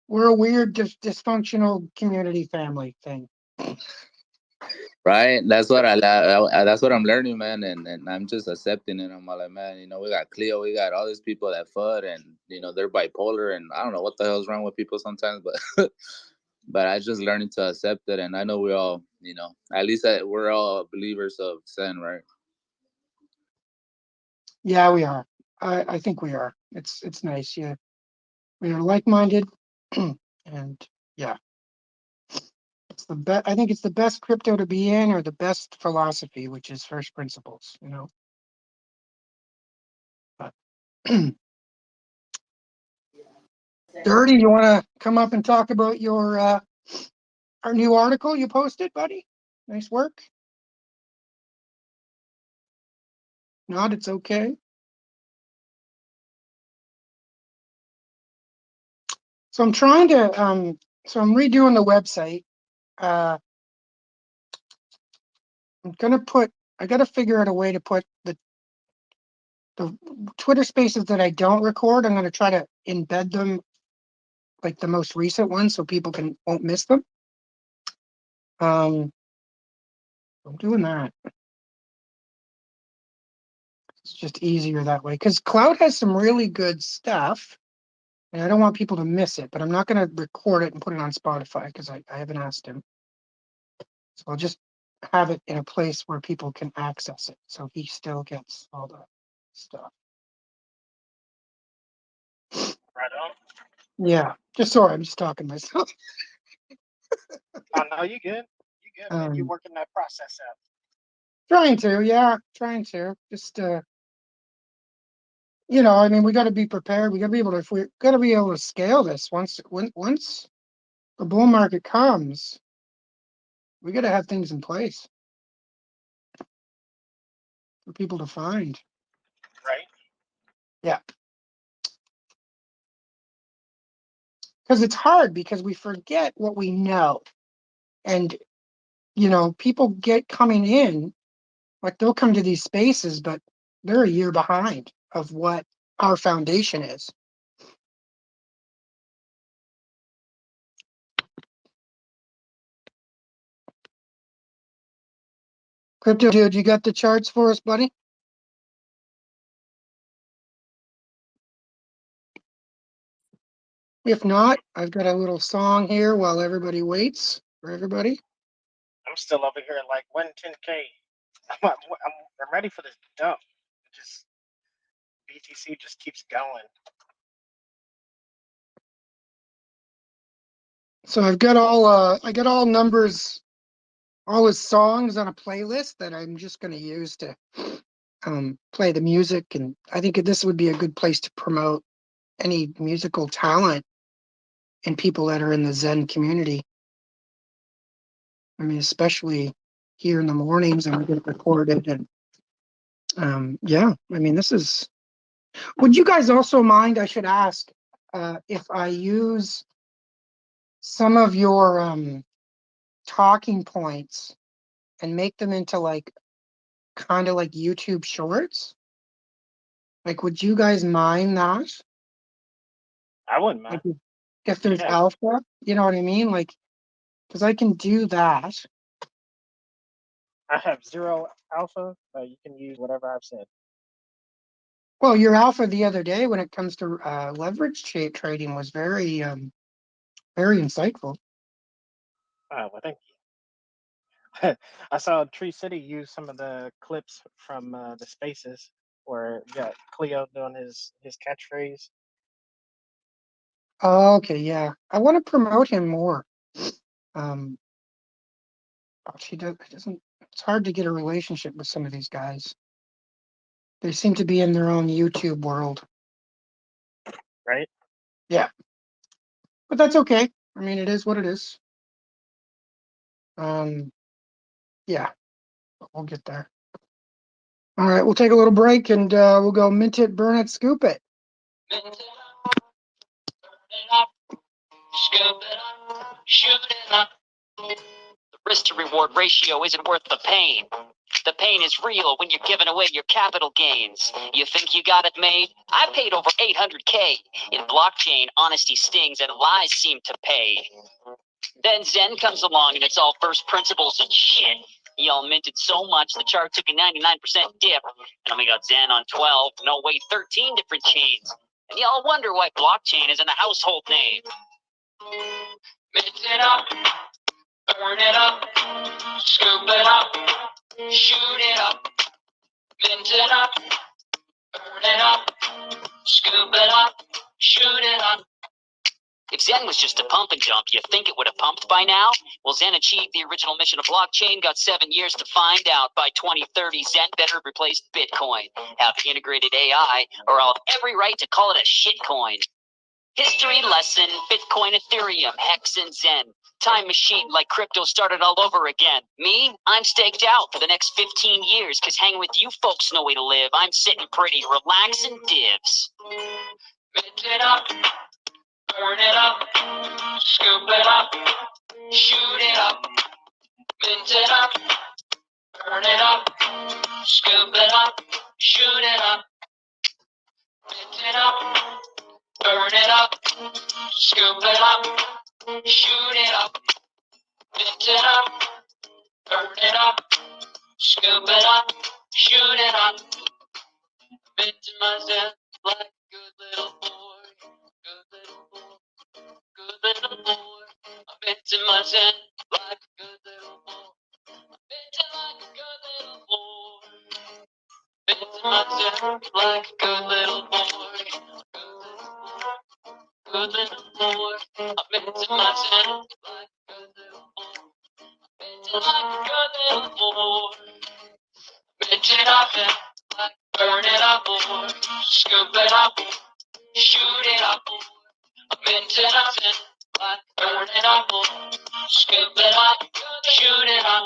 We're a weird dysfunctional community family thing. Right, that's what that's what I'm learning, man, and I'm just accepting it. I'm like, man, we got Cleo, we got all these people that FUD, and they're bipolar, and I don't know what the hell's wrong with people sometimes, but but I just learning to accept it, and I know we're all, at least we're all believers of sin, right? Yeah, we are. I think we are. It's nice. Yeah, we are like-minded, and yeah, it's the best. I think it's the best crypto to be in, or the best philosophy, which is first principles. But Dirty, you want to come up and talk about your our new article you posted, buddy? Nice work. Not, it's okay. So I'm trying to so I'm redoing the website. I'm gonna put, I gotta figure out a way to put the Twitter spaces that I don't record. I'm gonna try to embed them, like the most recent ones, so people won't miss them. I'm doing that. It's just easier that way because Cloud has some really good stuff, and I don't want people to miss it. But I'm not gonna record it and put it on Spotify because I haven't asked him. So I'll just have it in a place where people can access it, so he still gets all the stuff. Right on. Yeah, just sorry, I'm just talking to myself. Oh no, you good. You good, man. You working that process out. Trying to, yeah, trying to. Just you know, I mean, we got to be prepared. We got to be able to, if we got to be able to scale this once the bull market comes, we got to have things in place for people to find. Right. Yeah. Because it's hard because we forget what we know. And, you know, people get coming in, like they'll come to these spaces, but they're a year behind of what our foundation is. Crypto dude, you got the charts for us, buddy? If not, I've got a little song here while everybody waits for everybody. I'm still over here like 110K. I'm ready for this dump. Just BTC just keeps going. So I've got all numbers, all his songs on a playlist that I'm just going to use to play the music, and I think this would be a good place to promote any musical talent and people that are in the Zen community. I mean, especially here in the mornings, and we get recorded, and yeah, I mean, this is. Would you guys also mind? I should ask if I use some of your talking points and make them into like kind of like YouTube shorts. Like, would you guys mind that? I wouldn't Like, mind. if there's Yeah. alpha, you know what I mean? Like, because I can do that. I have 0 alpha, but you can use whatever I've said. Well, your alpha the other day when it comes to leverage trading was very, very insightful. Oh, well, thank you. I saw Tree City use some of the clips from the spaces where you got Cleo doing his catchphrase. Oh, okay, yeah. I want to promote him more. She doesn't. It's hard to get a relationship with some of these guys. They seem to be in their own YouTube world. Right. Yeah, but that's okay. I mean, it is what it is. Yeah, we'll get there. All right, we'll take a little break and we'll go mint it, burn it, scoop it. Mint it up, burn it up, scoop it up, shoot it up. The risk to reward ratio isn't worth the pain. The pain is real when you're giving away your capital gains. You think you got it made? I paid over 800K. In blockchain, honesty stings and lies seem to pay. Then Zen comes along and it's all first principles and shit. Y'all minted so much the chart took a 99% dip. And we got Zen on 12, no wait, 13 different chains. And y'all wonder why blockchain isn't a household name. Mint it up, burn it up, scoop it up, shoot it up. Mint it up, burn it up, scoop it up, shoot it up. If Zen was just a pump and dump, you think it would have pumped by now? Well, Zen achieved the original mission of blockchain, got 7 years to find out. By 2030, Zen better replace Bitcoin, have integrated AI, or I'll have every right to call it a shitcoin. History lesson, Bitcoin, Ethereum, Hex, and Zen. Time machine like crypto started all over again. Me, I'm staked out for the next 15 years because hanging with you folks no way to live. I'm sitting pretty, relaxing divs. Mint it up, burn it up, scoop it up, shoot it up. Mint it up, burn it up, scoop it up, shoot it up. Mint it up, burn it up, scoop it up, shoot it up. Mint it up, burn it up, scoop it up, shoot it up. Minting myself like a good little boy, good little boy, good little boy. I'm minting myself like a good little boy, minting like a good little boy. Minting myself like a good little boy, good little boy. I'm minting myself like a good little boy, minting like a good little boy. Mint it up and like burn it up, boy. Scoop it up, shoot it up, boy. Mint it up and like burn it up, boy. Scoop it up, shoot it up.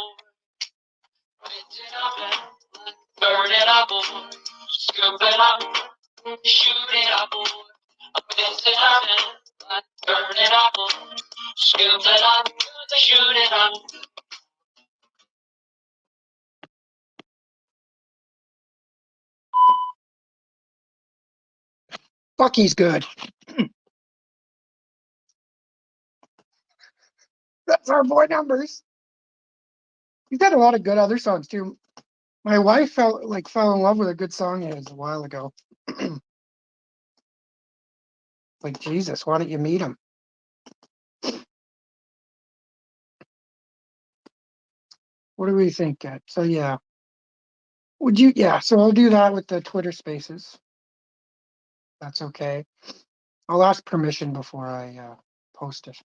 Mint it up and like burn it up, boy. Scoop it up, shoot it up, boy. Mint it up and like burn it up, boy. Scoop it up, shoot it up. Fuck, he's good. That's our boy Numbers. He's got a lot of good other songs too. My wife fell in love with a good song of his a while ago. Like, Jesus, why don't you meet him? What do we think? So yeah, would you? Yeah, so I'll do that with the Twitter Spaces. That's okay. I'll ask permission before I post it.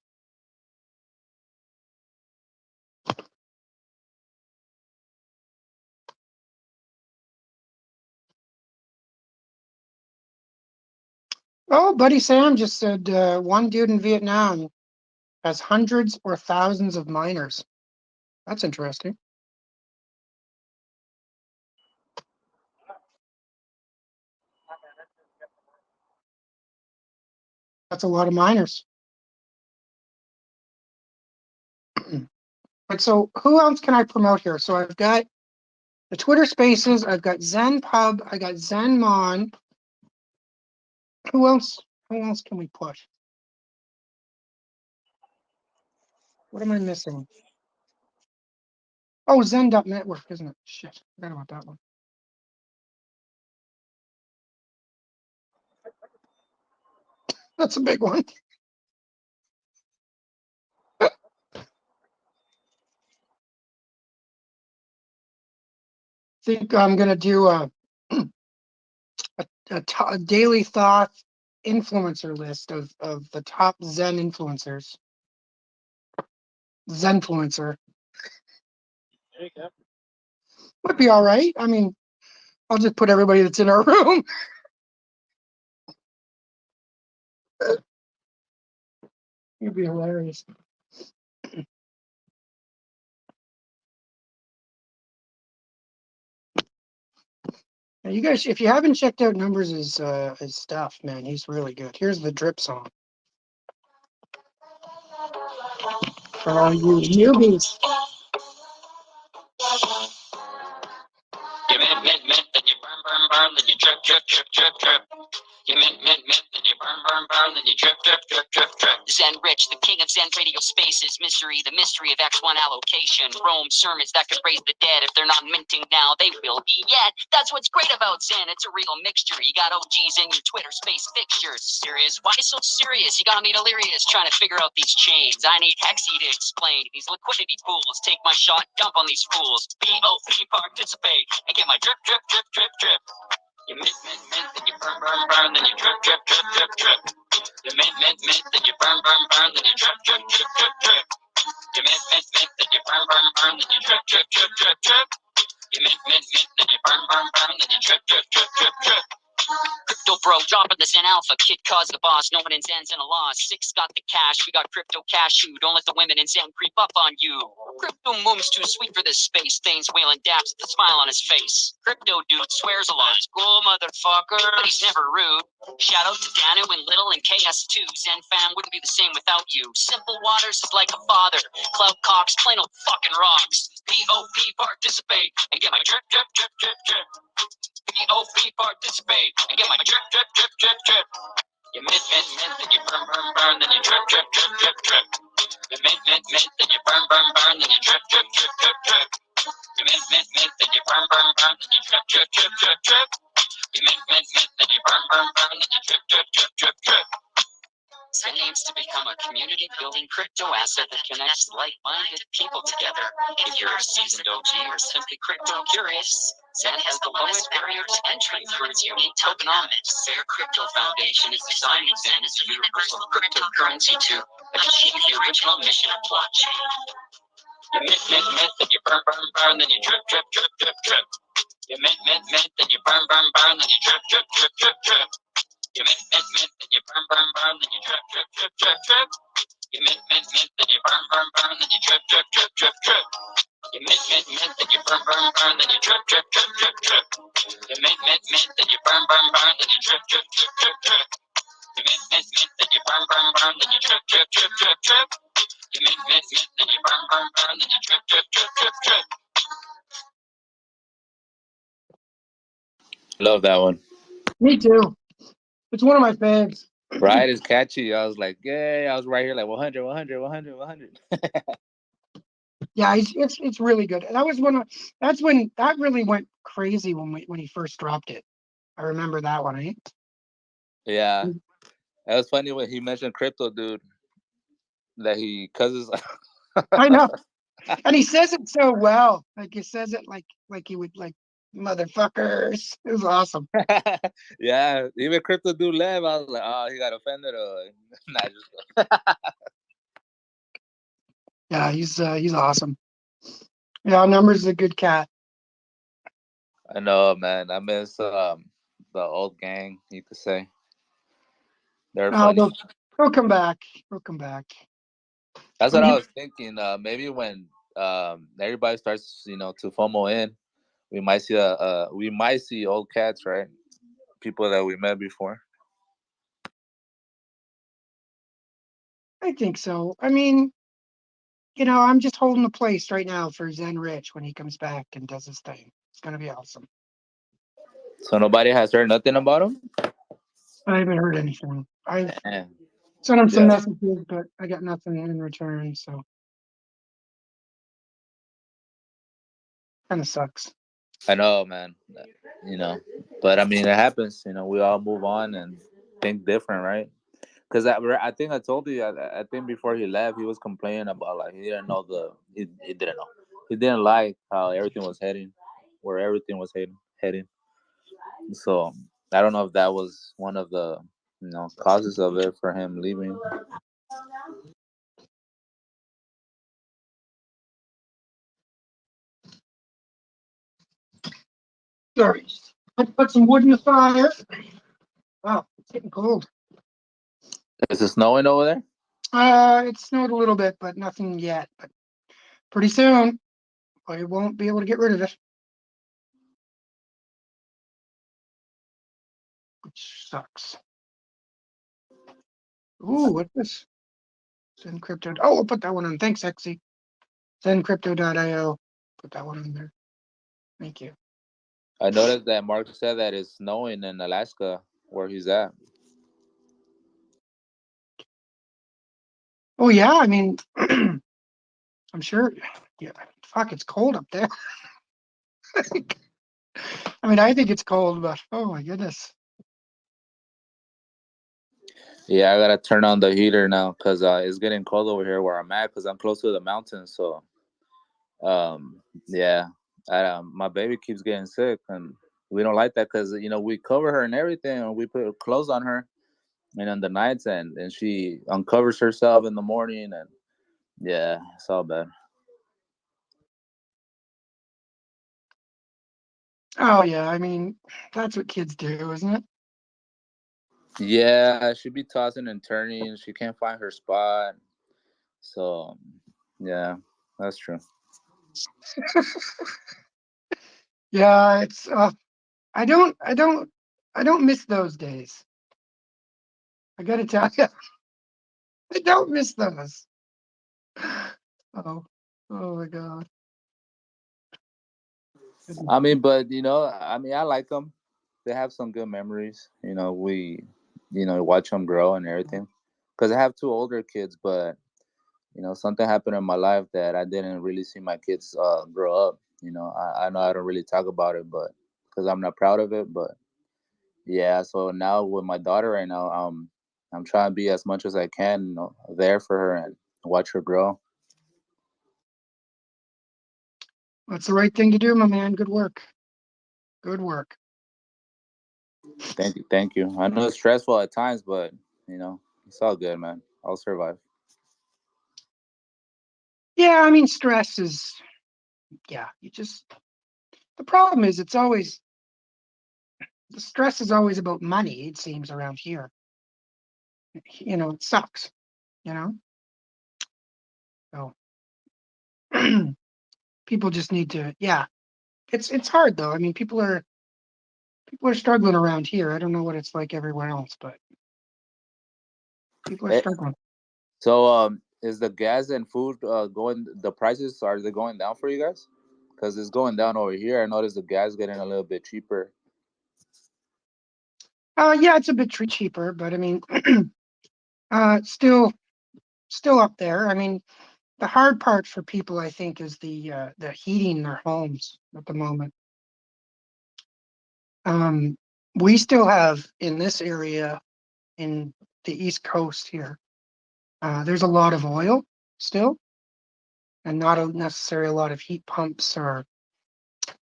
Oh, Buddy Sam just said one dude in Vietnam has hundreds or thousands of miners. That's interesting. That's a lot of miners. But so who else can I promote here? So I've got the Twitter Spaces, I've got Zen Pub, I got Zen Mon. Who else? Who else can we push? What am I missing? Oh, Zen.network, isn't it? Shit, I forgot about that one. That's a big one. I think I'm gonna do a Daily Thoth influencer list of the top Zen influencers. Zenfluencer. There you go. Would be all right. I mean, I'll just put everybody that's in our room. It'd be hilarious. Now, you guys, if you haven't checked out Numbers' his stuff, man, he's really good. Here's the drip song for all you newbies. You mint, then you burn, then you drip. You mint, then you burn, then you drip. Zen Rich, the king of Zen radio spaces, mystery, the mystery of X1 allocation, Rome sermons that could raise the dead. If they're not minting now, they will be yet. That's what's great about Zen, it's a real mixture. You got OGs in your Twitter space fixtures. Serious? Why so serious? You got me delirious trying to figure out these chains. I need Hexy to explain these liquidity pools. Take my shot, dump on these fools. BOP, participate, and get my drip. You mint, then you burn, then you drip. You mint, then you burn, then you drip. You mint, then you burn, then you drip. You mint, then you burn, then you drip. Crypto bro, dropping the Zen Alpha. Kid cause the boss, no one in Zen's in a loss. Six got the cash, we got crypto cashew. Don't let the women in Zen creep up on you. Crypto moom's too sweet for this space. Thane's wailing daps with a smile on his face. Crypto dude swears a lot. Cool motherfucker, but he's never rude. Shout out to Danu and Little and KS2. Zen fam wouldn't be the same without you. Simple Waters is like a father. Cloud Cox, plain old fucking rocks. POP, participate and get my drip, drip, drip, drip, drip. POP, participate and get my drip, drip, drip, drip, drip. You mint, mint, mint, then you burn, burn, burn, then you drip, drip, drip, drip, drip. You mint, mint, mint, then you burn, burn, burn, then you drip, drip, drip, drip, drip. You mint, mint, mint, then you burn, burn, burn, then you drip, drip, drip, drip, drip. You mint, mint, mint, then you burn, burn, burn, then you drip, drip, drip, drip, drip. Zen aims to become a community-building crypto asset that connects like-minded people together. If you're a seasoned OG or simply crypto-curious, Zen has the lowest barrier to entry through its unique tokenomics. Their crypto foundation is designing Zen as a universal cryptocurrency to achieve the original mission of blockchain. You mint, mint, mint, then you burn, burn, burn, then you drip, drip, drip, drip, drip. You mint, mint, mint, then you burn, burn, burn, then you drip, drip, drip, drip, drip. You mint, mint, mint, then you burn, burn, burn, then you drip, drip, drip, drip, drip. You mint, mint, mint, then you burn, burn, burn, then you drip, drip, drip, drip, drip. You mint, mint, mint, then you burn, burn, burn, then you drip, drip, drip, drip, drip. You mint, mint, mint, then you burn, burn, burn, then you drip, drip, drip, drip, drip. You mint, mint, mint, then you burn, burn, burn, then you drip, drip, drip, drip, drip. You mint, mint, mint, then you burn, burn, burn, then you drip, drip, drip, drip, drip. Love that one. Me too. It's one of my faves. Right, it's catchy. I was like, yeah, I was right here like 100, 100, 100, 100. Yeah, it's really good. That was that's when that really went crazy when he first dropped it. I remember that one, eh? Yeah, that was funny when he mentioned crypto, dude. That he causes. I know. And he says it so well. Like he says it like he would like motherfuckers. It was awesome. Yeah, even crypto dude left. I was like, oh, he got offended. Or nah, just Yeah, he's awesome. Yeah, Numbers is a good cat. I know, man. I miss the old gang. You could say they're Oh, funny. they'll come back. They'll come back. That's I what I mean, was thinking. Maybe when everybody starts, to FOMO in, we might see old cats, right? People that we met before. I think so. I mean, I'm just holding the place right now for Zen Rich when he comes back and does his thing. It's gonna be awesome. So nobody has heard nothing about him. I haven't heard anything. I've Man. sent him some Yeah. messages, but I got nothing in return. So kind of sucks. I know, man. But I mean, it happens. We all move on and think different, right? Because I think I told you. I think before he left, he was complaining about like he didn't know he didn't know he didn't like how everything was heading, where everything was heading. So I don't know if that was one of the causes of it for him leaving. Sorry. Put some wood in the fire. Wow, it's getting cold. Is it snowing over there? It snowed a little bit, but nothing yet. But pretty soon, I won't be able to get rid of it. Which sucks. Ooh, what's this? Zen Crypto. Oh, I'll put that one on. Thanks, Exy. ZenCrypto.io. Put that one in there. Thank you. I noticed that Mark said that it's snowing in Alaska where he's at. Oh yeah, I mean, I'm sure. Yeah, fuck, it's cold up there. I mean, I think it's cold, but oh my goodness. Yeah, I gotta turn on the heater now because it's getting cold over here where I'm at because I'm close to the mountains. So, yeah, my baby keeps getting sick, and we don't like that because we cover her and everything, and we put clothes on her, and on the nights, and she uncovers herself in the morning, and yeah, it's all bad. Oh yeah, I mean, that's what kids do, isn't it? Yeah, she be tossing and turning. She can't find her spot. So, yeah, that's true. Yeah, it's I don't miss those days. I gotta tell you, I don't miss those. Oh, oh my God. I mean, but I like them. They have some good memories. Watch them grow and everything. Because I have two older kids, but something happened in my life that I didn't really see my kids grow up. I know I don't really talk about it, but because I'm not proud of it. But yeah, so now with my daughter right now, I'm trying to be as much as I can, there for her and watch her grow. That's the right thing to do, my man. Good work. Good work. Thank you. I know it's stressful at times, but it's all good, man. I'll survive. Yeah, I mean, stress is, yeah, the problem is the stress is always about money, it seems, around here. It sucks, you know? So people just need to, yeah. It's hard though. I mean, people are struggling around here. I don't know what it's like everywhere else, but people are Eh, struggling. So, is the gas and food going? The prices, are they going down for you guys? Because it's going down over here. I noticed the gas getting a little bit cheaper. Yeah, it's a bit cheaper, but I mean, still up there. I mean, the hard part for people, I think, is the heating their homes at the moment. We still have in this area in the East Coast here. There's a lot of oil still, and not necessarily a lot of heat pumps or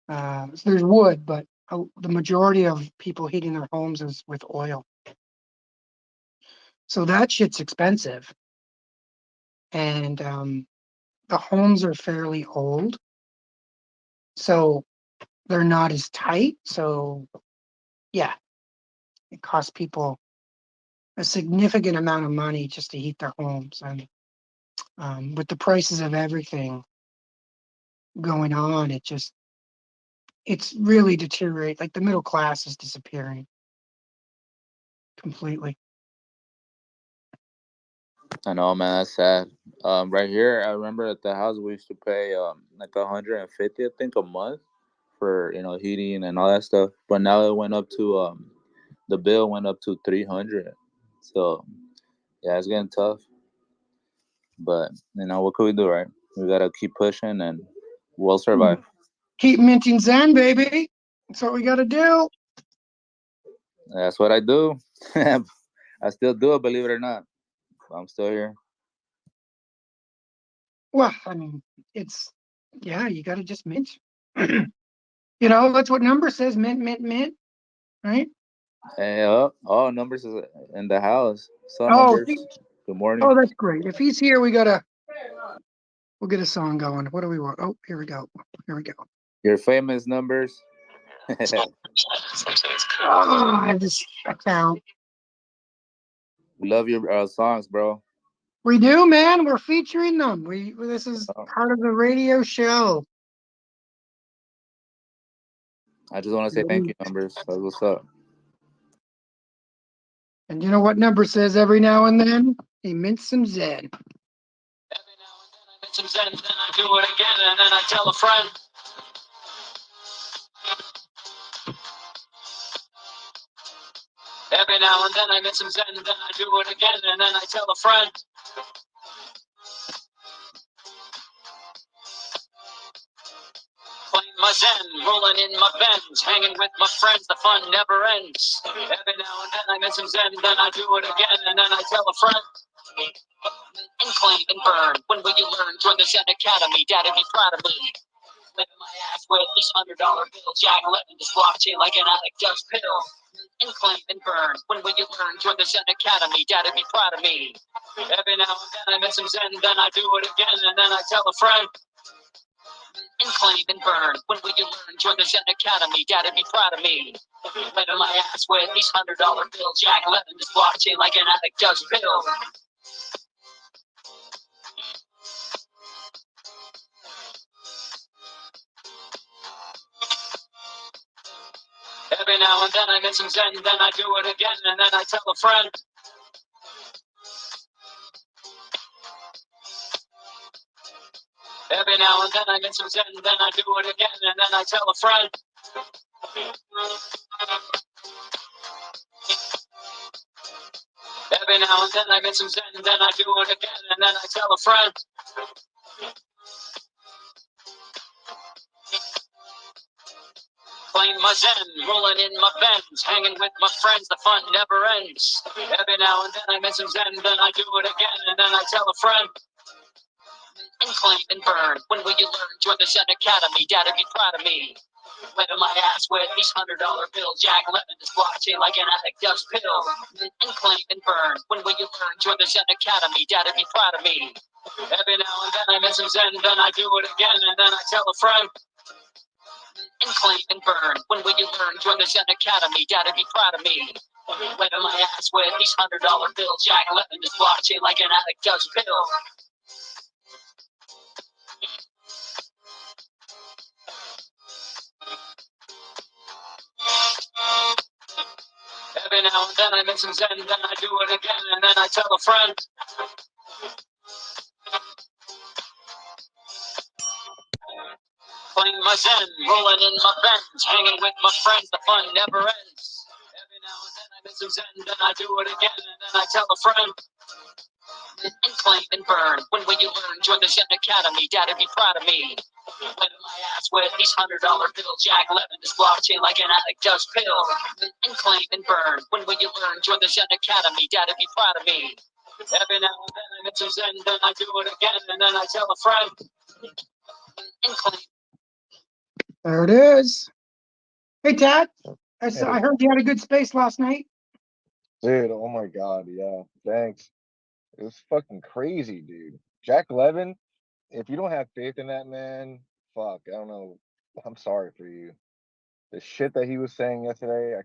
there's wood, but the majority of people heating their homes is with oil. So that shit's expensive, and the homes are fairly old, so they're not as tight. So yeah, it costs people a significant amount of money just to heat their homes, and with the prices of everything going on, it's really deteriorate. Like the middle class is disappearing completely. I know, man. That's sad. Right here, I remember at the house we used to pay like 150, I think, a month for heating and all that stuff. But now it went up to the bill went up to 300. So yeah, it's getting tough. But what can we do, right? We gotta keep pushing and we'll survive. Keep minting Zen, baby. That's what we got to do. That's what I do. I still do it, believe it or not. I'm still here. Well, I mean, you got to just mint. That's what number says, mint, mint, mint, right? Hey, numbers is in the house. Some Oh, numbers. Good morning. that's great. If he's here, we'll get a song going. What do we want? Oh, here we go. Here we go. Your famous numbers. Oh, this account. We love your songs, bro. We do, man. We're featuring them. This is part of the radio show. I just want to say thank you, numbers. That's what's up. And you know what number says every now and then? He mints some Zen. Every now and then I mint some Zen, then I do it again, and then I tell a friend. Every now and then I mint some Zen, then I do it again, and then I tell a friend. Playing my Zen, rolling in my Benz, hanging with my friends, the fun never ends. Every now and then I mint some Zen, then I do it again, and then I tell a friend. And claim and burn. When will you learn? Join the Zen Academy. Dad'd be proud of me. Living my ass with these $100 bills. Jack letting this blockchain like an addict does pills. And claim and burn. When will you learn? Join the Zen Academy. Dad'd be proud of me. Every now and then I miss some Zen, then I do it again, and then I tell a friend. And claim and burn. When will you learn? Join the Zen Academy. Dad'd be proud of me. Wet my ass with these $100 bills. Jack Lemmon is blockchain like an addict does pills. Every now and then I get some zen, then I do it again, and then I tell a friend. Every now and then I get some zen, then I do it again, and then I tell a friend. Every now and then I get some zen, then I do it again, and then I tell a friend. Claim my zen, rolling in my Benz, hanging with my friends, the fun never ends. Every now and then I get some zen, then I do it again, and then I tell a friend. And claim and burn, when will you learn? Join the Zen Academy, dad'd be proud of me. Wet my ass with these $100 bills. Jack Lemmon is blockchain like an addict does pills. And claim and burn, when will you learn? Join the Zen Academy, dad'd be proud of me. Every now and then I miss some zen, then I do it again, and then I tell a friend. And claim and burn, when will you learn? Join the Zen Academy, dad'd be proud of me. Wet my ass with these $100 bills. Jack Lemmon is blockchain like an addict does pills. Every now and then I miss some zen, then I do it again, and then I tell a friend. Claim my zen, rolling in my Benz, hanging with my friends, the fun never ends. Every now and then I miss some zen, then I do it again, and then I tell a friend. And claim and burn, when will you learn? Join the Zen Academy, dad'd be proud of me. Wet my ass with these $100 bills. Jack Lemmon is blockchain like an addict does pills. And claim and burn, when will you learn? Join the Zen Academy, dad'd be proud of me. Every now and then I miss some zen, then I do it again, and then I tell a friend. And claim. There it is. Hey, Tad. I Hey. heard you had a good space last night. Dude, oh my God, yeah, thanks. It was fucking crazy, dude. Jack Levin, if you don't have faith in that man, fuck, I don't know. I'm sorry for you. The shit that he was saying yesterday,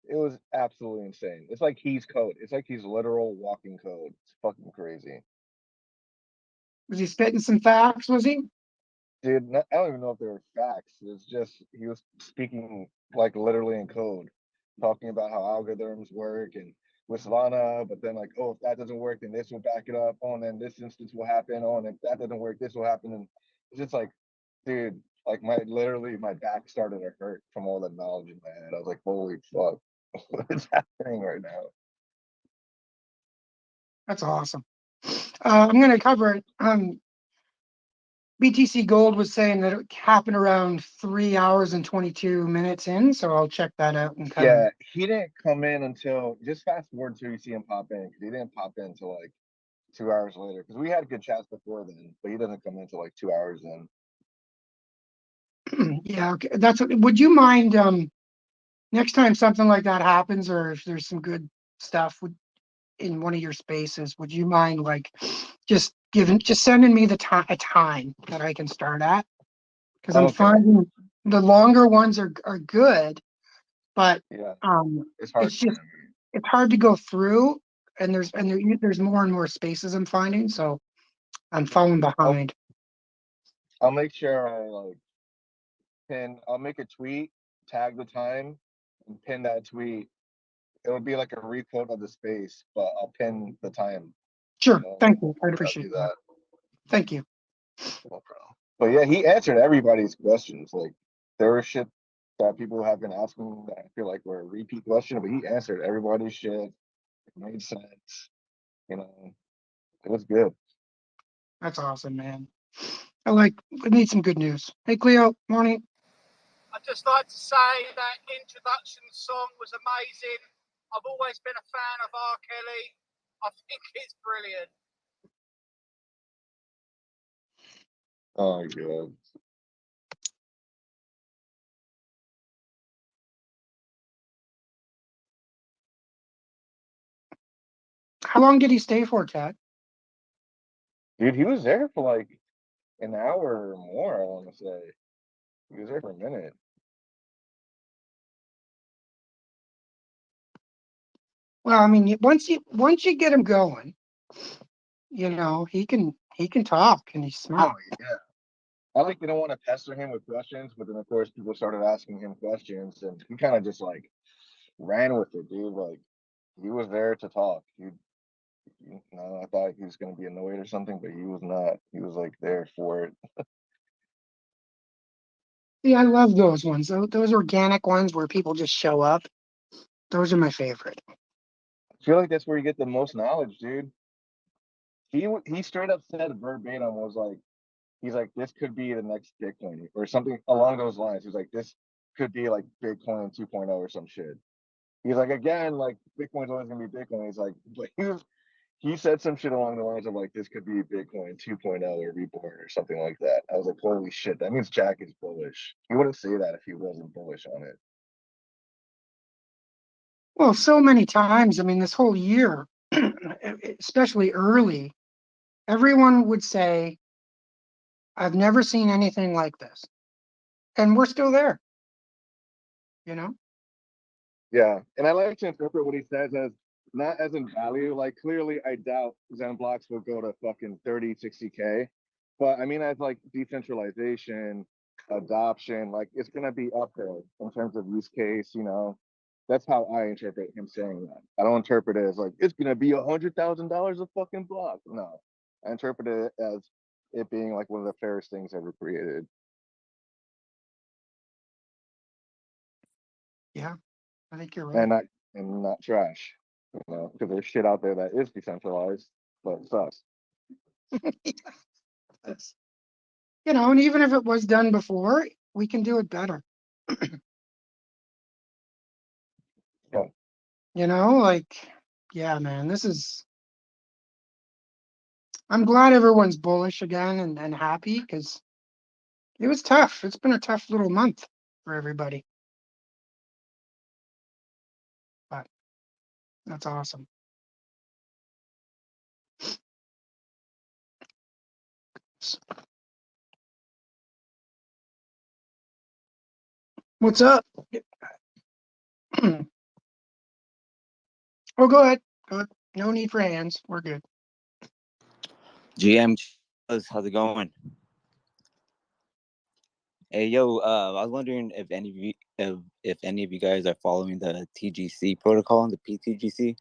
it was absolutely insane. It's like he's code. It's like he's literal walking code. It's fucking crazy. Was he spitting some facts? Was he? Dude, I don't even know if they were facts. It's just he was speaking like literally in code, talking about how algorithms work and with Solana, but then like, oh, if that doesn't work, then this will back it up. Oh, and then this instance will happen. Oh, and if that doesn't work, this will happen. And it's just like, dude, like my back started to hurt from all the knowledge in my head. I was like, holy fuck, what is happening right now? That's awesome. I'm going to cover it. BTC Gold was saying that it happened around 3 hours and 22 minutes in, so I'll check that out and cover Yeah, it. he didn't come in until just fast forward till you see him pop in because he didn't pop in until like 2 hours later because we had good chats before then, but he doesn't come in until like 2 hours in. Yeah, okay. Would you mind next time something like that happens, or if there's some good stuff in one of your spaces, would you mind like just sending me a time that I can start at? Because I'm Okay. finding the longer ones are good, but Yeah, it's hard. just it's hard to go through, and there's more and more spaces I'm finding, so I'm falling behind. I'll make sure I like I'll make a tweet, tag the time, and pin that tweet. It would be like a requote of the space, but I'll pin the time. Sure, thank you. I I'll appreciate do that. that. Thank you. No problem. But yeah, he answered everybody's questions. Like there was shit that people have been asking that I feel like were a repeat question, but he answered everybody's shit. It made sense. You know, it was good. That's awesome, man. We need some good news. Hey, Cleo, morning. I'd just like to say that introduction song was amazing. I've always been a fan of R. Kelly. I think it's brilliant. Oh my god. How long did he stay for, Tad? Dude, he was there for like an hour or more, I want to say. He was there for a minute. Well, I mean, once you get him going, he can talk and he's Oh smart. yeah. I like didn't want to pester him with questions, but then of course people started asking him questions, and he kind of just like ran with it, dude. Like he was there to talk. I thought he was gonna be annoyed or something, but he was not. He was like there for it. See, I love those ones. Those organic ones where people just show up. Those are my favorite. I feel like that's where you get the most knowledge, dude. He straight up said verbatim was like, he's like, this could be the next Bitcoin or something along those lines. He's like, this could be like Bitcoin 2.0 or some shit. He's like, again, like Bitcoin's always gonna be Bitcoin. He's like, but he said some shit along the lines of like, this could be Bitcoin 2.0 or reborn or something like that. I was like, holy shit, that means Jack is bullish. He wouldn't say that if he wasn't bullish on it. Well, so many times, I mean, this whole year, especially early, everyone would say, I've never seen anything like this. And we're still there, you know? Yeah, and I like to interpret what he says as not as in value. Like clearly, I doubt Zen blocks will go to fucking 30, 60K, but I mean as like decentralization, adoption, like it's gonna be up there in terms of use case. That's how I interpret him saying that. I don't interpret it as like it's gonna be $100,000 a fucking block. No, I interpret it as it being like one of the fairest things ever created. Yeah, I think you're right. and not and not trash. Because there's shit out there that is decentralized, but sucks. That's- and even if it was done before, we can do it better. Yeah. Like, yeah, man, I'm glad everyone's bullish again and happy because it was tough. It's been a tough little month for everybody, but that's awesome. What's up? Oh, go ahead. Go ahead. No need for hands. We're good. GM, how's it going? Hey, yo, I was wondering if any of you guys are following the TGC protocol, the PTGC.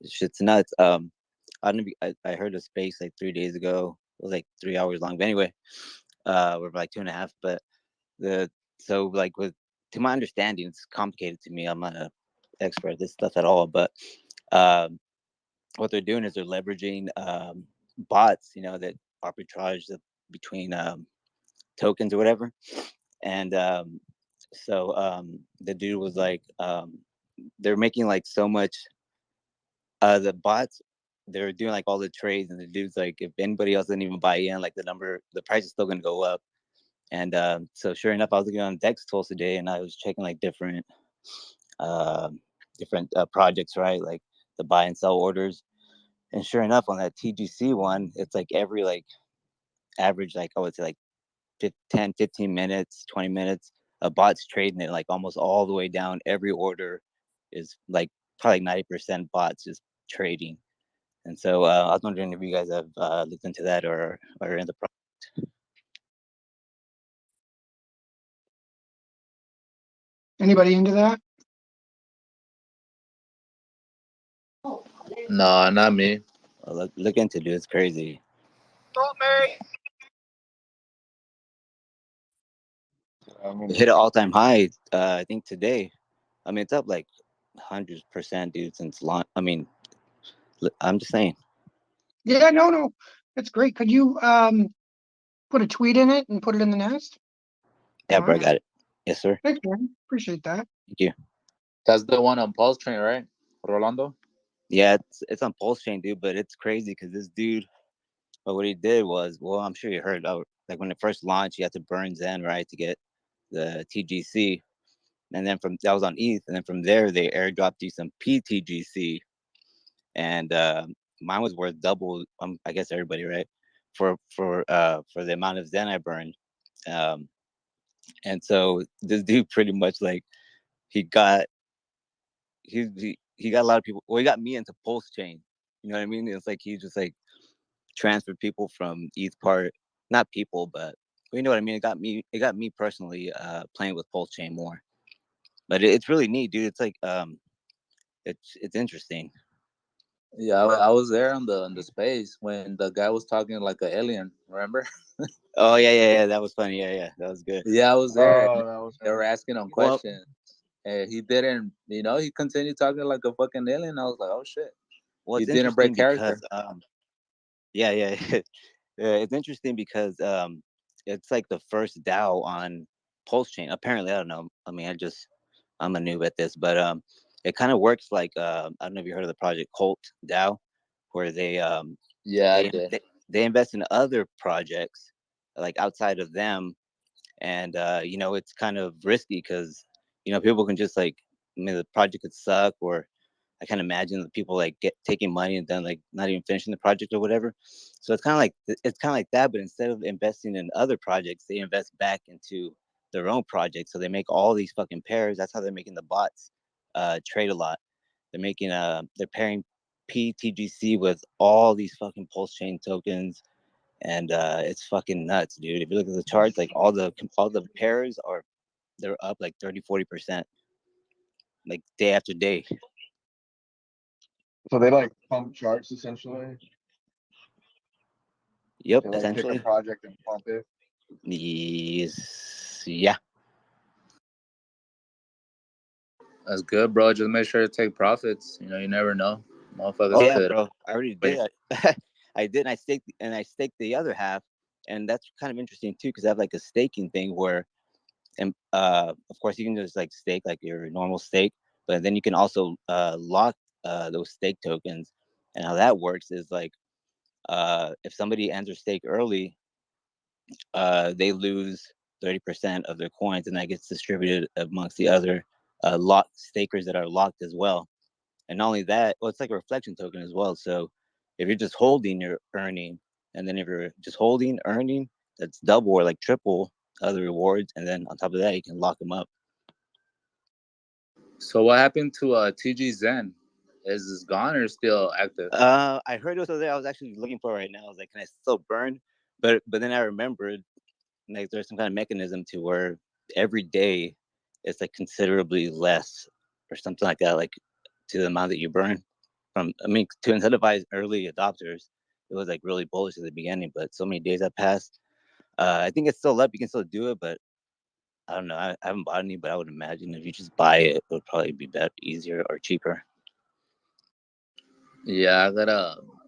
This shit's nuts. I don't know. I heard a space like 3 days ago. It was like 3 hours long. But anyway, we're like 2.5. But the so like with to my understanding, it's complicated to me. I'm not an expert at this stuff at all. But um, what they're doing is they're leveraging bots, that arbitrage between tokens or whatever. And the dude was like, they're making like so much. The bots, they're doing like all the trades, and the dude's like, if anybody else doesn't even buy in, like the price is still gonna go up. And so sure enough, I was looking on Dex tools today, and I was checking like uh, different projects, right? Like the buy and sell orders. And sure enough, on that TGC one, it's like every like average, like I would say like 10, 15 minutes, 20 minutes, a bot's trading it like almost all the way down. Every order is like probably 90% bots just trading. And so I was wondering if you guys have looked into that or in the project. Anybody into that? No, not me. Look into it. It's crazy. Not me. I mean, It hit an all-time high, I think today. I mean, it's up like 100%, dude, since launch. I mean, I'm just saying. Yeah, no. That's great. Could you put a tweet in it and put it in the nest? Yeah, All bro, I right. got it. Yes, sir. Thanks, man. Appreciate that. Thank you. That's the one on Pulse Train, right? Rolando? Yeah, it's on Pulse Chain, dude, but it's crazy because this dude, but what he did was, well, I'm sure you heard, like when it first launched, you had to burn Zen, right, to get the TGC. And then that was on ETH. And then from there, they airdropped you some PTGC. And mine was worth double, I guess everybody, right? For the amount of Zen I burned. Um, and so this dude pretty much like, he got, he got a lot of people. Well, he got me into pulse chain. You know what I mean? It's like he just like transferred people from each part, not people, but you know what I mean. It got me personally playing with pulse chain more. But it's really neat, dude. It's like it's interesting. Yeah, I was there on the space when the guy was talking like an alien. Remember? Oh yeah. That was funny. Yeah, that was good. Yeah, I was there. Oh, that was They were asking him Well, questions, and he didn't. He continued talking like a fucking alien. I was like, oh shit. well, He it's didn't break interesting because character. yeah. Yeah, it's interesting because it's like the first DAO on Pulse Chain. Apparently, I don't know. I mean, I'm a noob at this, but it kind of works like I don't know if you heard of the project Cult DAO, where Yeah, I they did. they, they invest in other projects like outside of them, and it's kind of risky because people can just like, I mean, the project could suck, or I can imagine the people like get taking money and then like not even finishing the project or whatever. So it's kind of like that, but instead of investing in other projects, they invest back into their own projects. So they make all these fucking pairs. That's how they're making the bots trade a lot. They're pairing PTGC with all these fucking pulse chain tokens, and it's fucking nuts, dude. If you look at the charts, like all the pairs they're up like 30-40%, like day after day. so they like pump charts essentially. Yep, They like pick a essentially. project and pump it. Yes, yeah. That's good, bro. Just make sure to take profits. You never know. Oh Motherfuckers yeah, could. bro. I already Wait. did. I did, and I staked the other half, and that's kind of interesting too, because I have like a staking thing where, and of course you can just like stake like your normal stake, but then you can also lock those stake tokens, and how that works is like if somebody ends their stake early, they lose 30% of their coins, and that gets distributed amongst the other locked stakers that are locked as well. And not only that, well, it's like a reflection token as well. So if you're just holding, you're earning, and then if you're just holding, earning, that's double or like triple other rewards. And then on top of that, you can lock them up. So what happened to TG Zen? Is this gone or still active? I heard it was over there. I was actually looking for it right now. I was like, can I still burn? But then I remembered like there's some kind of mechanism to where every day it's like considerably less or something like that, like to the amount that you burn. To incentivize early adopters, it was like really bullish at the beginning, but so many days have passed. I think it's still up. You can still do it, but I don't know. I haven't bought any, but I would imagine if you just buy it, it would probably be better, easier, or cheaper. Yeah,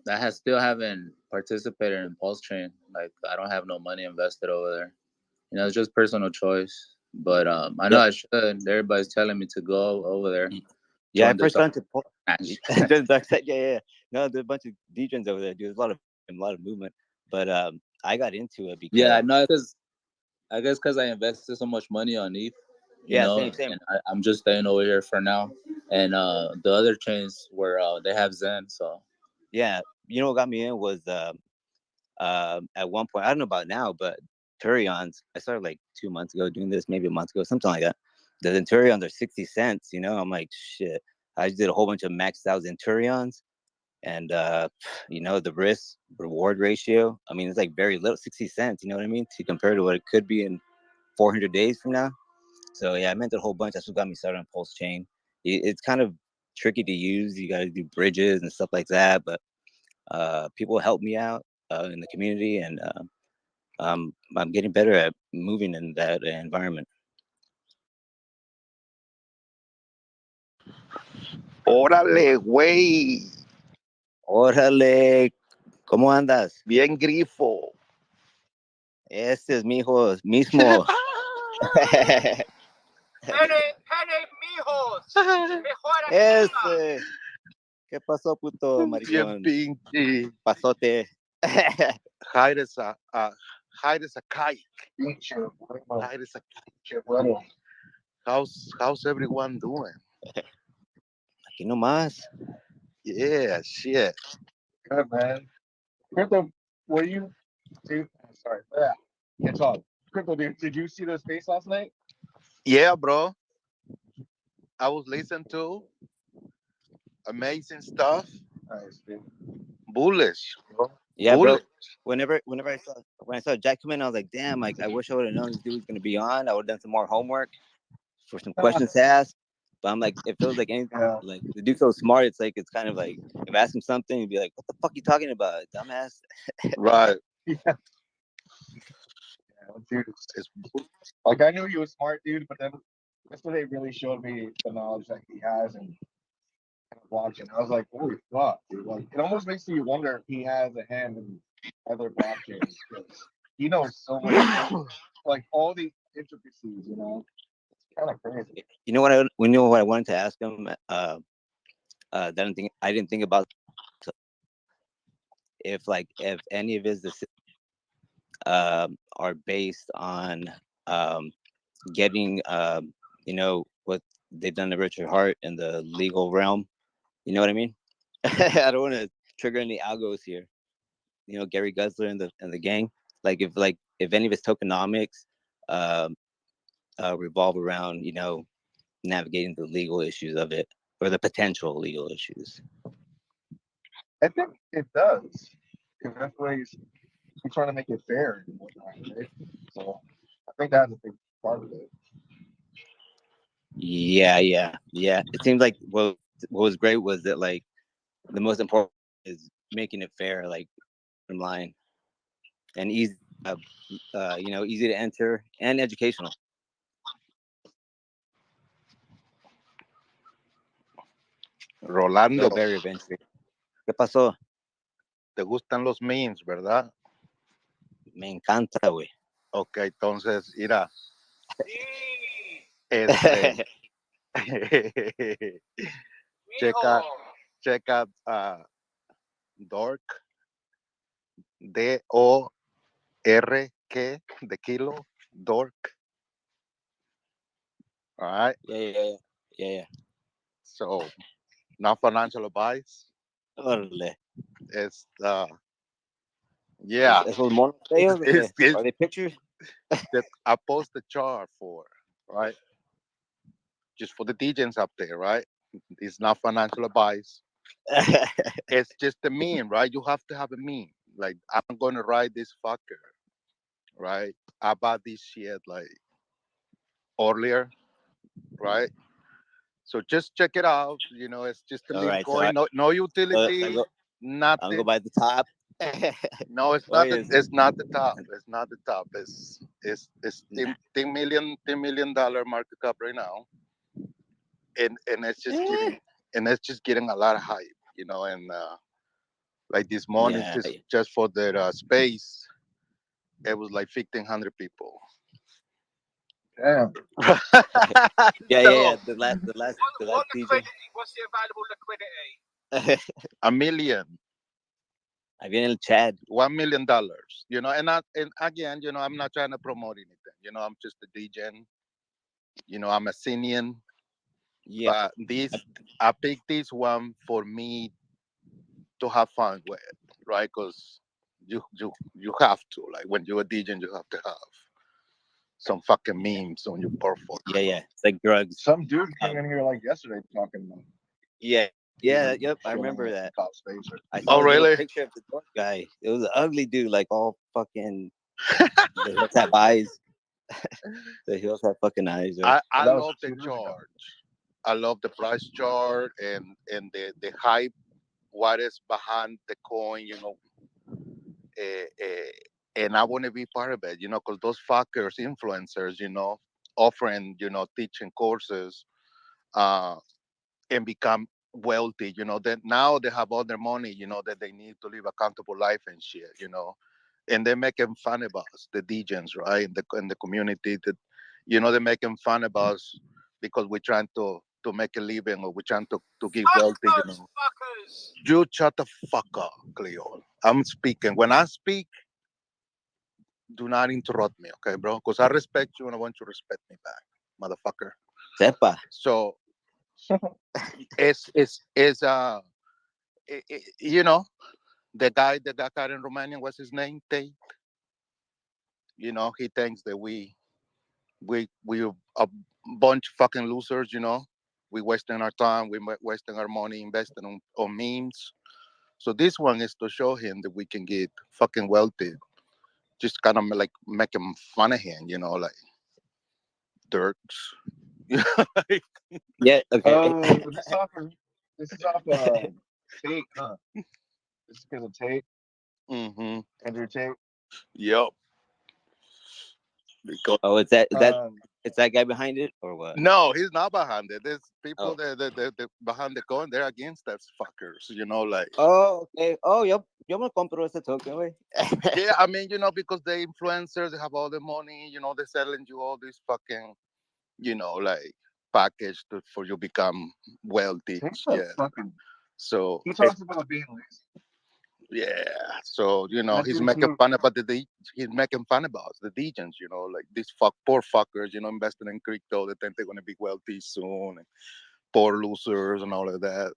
I has still haven't participated in Pulse Chain. Like I don't have no money invested over there. It's just personal choice. But I know Yep. I should. Everybody's telling me to go over there, Yeah, I join the first dark got into match. the dark side. Yeah. No, there's a bunch of degens over there, dude. There's a lot of movement. But I got into it Yeah, because no, because I guess because I invested so much money on ETH, yeah, same. and I'm just staying over here for now. And the other chains where they have Zen, so Yeah, what got me in was at one point, I don't know about now, but Turions, I started like 2 months ago doing this, maybe a month ago, something like that. The Centurions are 60 cents, I'm like, shit. I just did a whole bunch of maxed out Centurions, and the risk reward ratio, I mean, it's like very little, 60 cents, you know what I mean, to compare to what it could be in 400 days from now. So yeah, I meant a whole bunch. That's what got me started on Pulse Chain. It's kind of tricky to use. You got to do bridges and stuff like that, but people help me out in the community, and I'm getting better at moving in that environment. Órale, güey. Órale, ¿cómo andas? Bien grifo. Este es mi hijo mismo. Penny mijos. Mejor aquí. ¿Qué pasó, puto Bien maricón? pinche. Pasote. Hide as a kite. Pinche bueno, Hide as a kite. pinche bueno. How's everyone doing? Aquí nomás. Yeah, shit. Good man. Crypto, were you? Sorry. Yeah. Can't talk. Crypto, did you see the space last night? Yeah, bro. I was listening to. Amazing stuff. Nice, dude. Bullish. Yeah, bro. Bullish. Whenever I saw Jack come in, I was like, damn, like I wish I would have known this dude was gonna be on. I would have done some more homework for some questions to ask. But I'm like, it feels like anything. Yeah. Like the dude's so smart. It's like it's kind of like if I ask him something, he'd be like, "What the fuck you talking about, dumbass?" Right. Yeah, dude. It's Like I knew he was smart, dude, but then yesterday really showed me the knowledge that he has and blockchain. I was like, holy fuck, dude! Like it almost makes you wonder if he has a hand in other blockchains because he knows so much, like all the intricacies. You know, it's kind of crazy. You know what? We know what I wanted to ask him. That I didn't think about if any of his decisions are based on getting what they've done to Richard Hart in the legal realm. You know what I mean? I don't want to trigger any algos here. Gary Gensler and the gang. If any of his tokenomics revolve around navigating the legal issues of it or the potential legal issues. I think it does because that's why he's trying to make it fair and whatnot, right? So I think that's a big part of it. Yeah. It seems like what was great was that like the most important is making it fair, like bottom line, and easy, easy to enter and educational. Rolando. Very adventurous. ¿Qué pasó? ¿Te gustan los memes, verdad? Me encanta, güey. Ok, entonces, mira. checa Dork, DORK, de kilo, Dork. All right. Yeah. So, not financial advice. Órale. It's yeah. ¿Esos monos feos? Are they pictures? That I post the chart for, right? Just for the DJs up there, right? It's not financial advice. It's just a meme, right? You have to have a meme. Like, I'm gonna ride this fucker, right? I bought this shit like earlier, right? So just check it out. It's just a meme coin, no utility, nothing. I'll go by the top. No, it's not. It's not the top. It's not the top. It's $10 million market cap right now, and it's just getting a lot of hype, and like this morning, just for the space, it was like 1,500 people. Damn. Yeah. The last What liquidity? What's the available liquidity? $1 million. Ahí viene el Chad. $1 million. And again, I'm not trying to promote anything. I'm just a DJ. I'm a Sinian. Yeah. But I picked this one for me to have fun with, right? Because you have to, like, when you're a DJ, you have to have some fucking memes on your profile. Yeah. It's like drugs. Some dude came in here like yesterday talking about. Yep. I remember that. I saw really? A picture of the dork guy. It was an ugly dude, like all fucking. He also have eyes. He also have fucking eyes. Right? I love the chart. I love the price chart and the hype. What is behind the coin? And I want to be part of it. Because those fuckers, influencers, offering, teaching courses, and become wealthy, that now they have all their money, that they need to live a comfortable life and shit, and they're making fun about us, the DJs, right? In the community, that, they're making fun about us because we're trying to make a living, or we're trying to get wealthy, Fuckers. You shut the fuck up, Cleo. I'm speaking. When I speak, do not interrupt me, okay, bro? Because I respect you and I want you to respect me back, motherfucker. Sepa. So it's the guy that got caught in Romania, what's his name? Tate. He thinks that we a bunch of fucking losers, We wasting our time. We wasting our money investing on memes. So this one is to show him that we can get fucking wealthy. Just kind of like making fun of him, like dirks. Like, Yeah. Okay. Oh, this is off Tate, huh? This is because of Tate, mm-hmm. Andrew Tate. Yep. Because Oh, is that Um, it's that guy behind it or what? no, he's not behind it. There's people Oh. that behind the coin. They're against that fuckers. Like. Oh, okay. Oh, yo me compro ese token, güey. Yeah, I mean, because the influencers, they have all the money. They're selling you all this fucking, like package for you become wealthy. Tate's a Yeah. fucking. So He talks about being lazy. yeah. So That he's dude making too. fun about he's making fun about us, the degens. Like these poor fuckers. Investing in crypto. They think they're gonna be wealthy soon. And poor losers and all of that.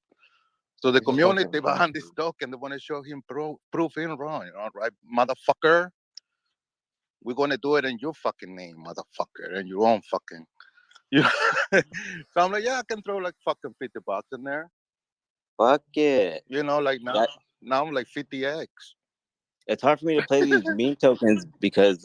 So the He's a community fucking dumb behind this dude. token, they want to show him proof him wrong. Right, motherfucker. We're gonna do it in your fucking name, motherfucker, and your own fucking. You know? So I'm like, yeah, I can throw like fucking $50 in there. Fuck it. Like now, That now I'm like 50x. it's hard for me to play these meme tokens because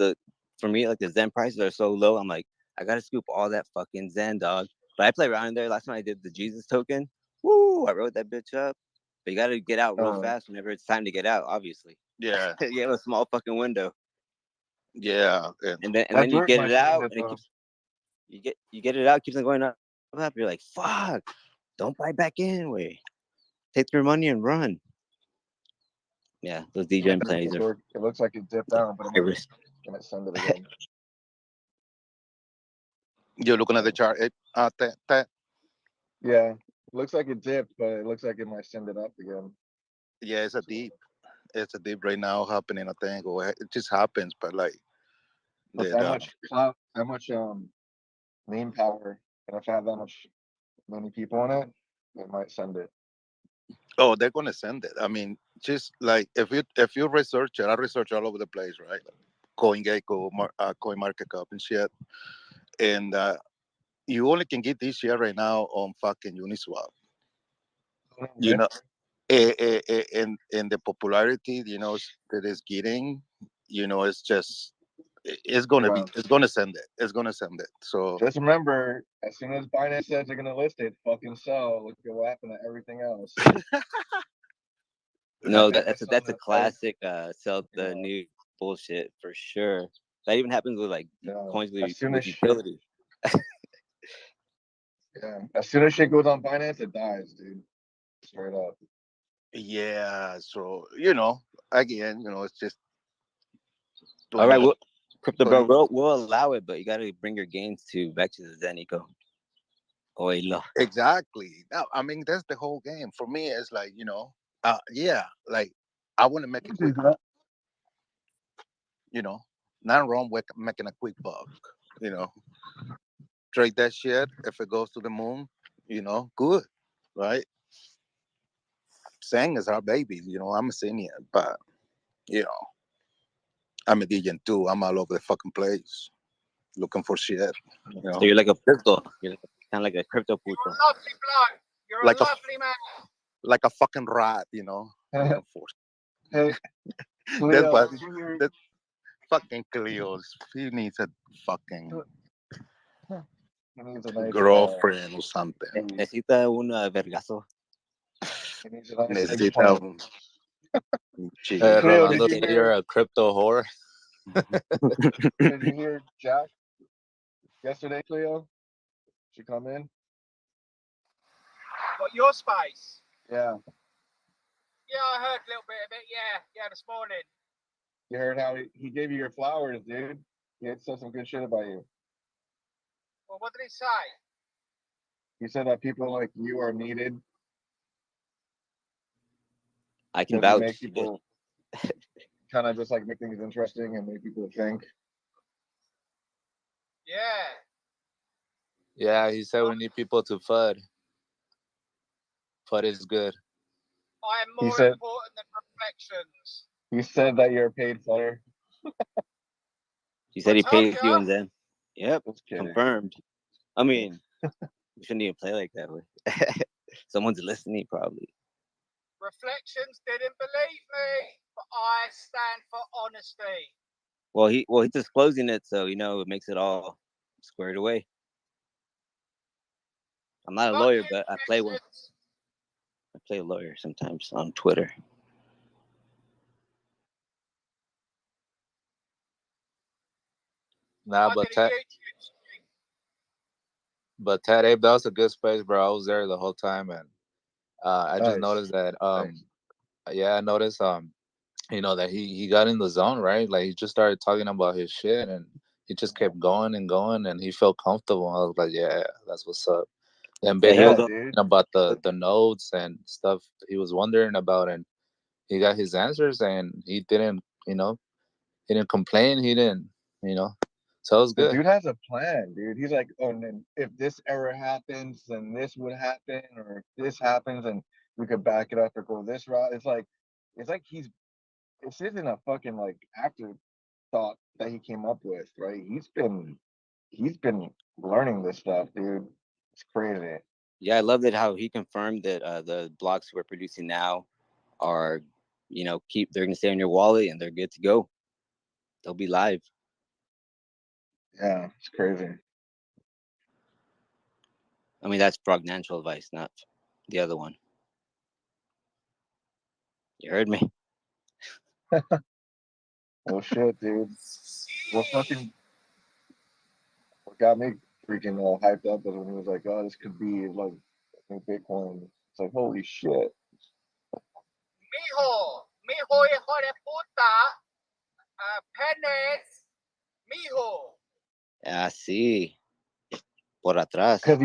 for me like the Zen prices are so low. I'm like, I gotta scoop all that fucking Zen, dog. But I play around in there. Last time I did the Jesus token. Woo! I wrote that bitch up. But you gotta get out real fast whenever it's time to get out. Obviously, Yeah, you have a small fucking window, yeah, and That then you Dirk get might it send out, it and it though. keeps you get it out, keeps on going up. You're like, fuck! Don't buy back in, way. Take your money and run. Yeah, those DJing plays are Dirk. It looks like it dipped down, but high risk. I might send it again. You're looking at the chart. Yeah, it looks like it dipped, but it looks like it might send it up again. Yeah, it's a deep. It's a deep right now happening. I think, or it just happens, but like But that. that much clout, that much name power, and if I have that many people on it, it might send it. Oh, they're gonna send it. I mean, just like if you research it, I research all over the place, right? CoinGecko, CoinMarketCap, and shit. And you only can get this shit right now on fucking Uniswap. You Yeah. know, and the popularity, that it's getting, it's just Yeah. it's gonna send it. It's gonna send it. So Just remember, as soon as Binance says they're gonna list it, fucking sell. Look at what happened to everything else. No, Binance that's sold a that price. classic sell the Yeah. new bullshit for sure. That even happens with like Yeah. coins As soon with as shit, utility. yeah, as soon as shit goes on Binance, it dies, dude. Straight up. yeah, so again, it's just All right, 20, well, crypto bro, 20. we'll allow it, but you got to bring your gains to back to the Zen eco. Oilo. Exactly. Now, I mean, that's the whole game. For me, it's like, yeah, like I want to make a quick, not wrong with making a quick buck, you know, trade that shit. If it goes to the moon, good, right? Sang is our baby, I'm a senior, but, you know, I'm a DJ too. I'm all over the fucking place looking for shit, So you're like a crypto. You're kind of like a crypto You're puto. a lovely bloke. You're like a a, lovely man. like a fucking rat, looking for. Hey, That's Cleo, what, did you hear? that fucking Cleo's. He needs a fucking He needs a nice. girlfriend or something. Necesita un vergazo. He needs a nice Necesita eggplant. un chico. Cleo, did Rolando you said you're hear? a crypto whore. Did you hear Jack yesterday, Cleo? She come in? What, your space? Yeah. Yeah, I heard a little bit of it. Yeah, this morning. You heard how he gave you your flowers, dude. He had said some good shit about you. Well, what did he say? He said that people like you are needed. I can Because you vouch. make people kind of just like make things interesting and make people think. Yeah. Yeah, he said we need people to FUD. FUD is good. I am He more said- important than reflections. He said that you're a paid player. He said he I told pays you ya. and then. Yep, Just kidding. confirmed. I mean, We shouldn't even play like that way. Someone's listening, probably. Reflections didn't believe me, but I stand for honesty. Well, he's disclosing it, so it makes it all squared away. I'm not a lawyer, but I play one. I play a lawyer sometimes on Twitter. Nah, but Ted Abe, that was a good space, bro. I was there the whole time, and I just noticed that yeah, I noticed that he got in the zone, right? Like he just started talking about his shit, and he just kept going and going, and he felt comfortable. I was like, yeah, that's what's up. And Big was talking about the nodes and stuff he was wondering about, and he got his answers, and he didn't complain. He didn't, so it was good. The dude has a plan, dude. He's like, oh, and then if this error happens, then this would happen, or if this happens, and we could back it up or go this route. It's like this isn't a fucking like afterthought that he came up with, right? He's been learning this stuff, dude. It's crazy. Yeah, I love that how he confirmed that the blocks we're producing now are, they're gonna stay on your wallet and they're good to go. They'll be live. Yeah, it's crazy. I mean, that's prognancial advice, not the other one. You heard me. Oh shit, dude. What got me freaking all hyped up was when he was like, "Oh, this could be like Bitcoin." It's like, holy shit. Mijo, hijo de puta, penes, mijo. Ah, sí. Por atrás. Because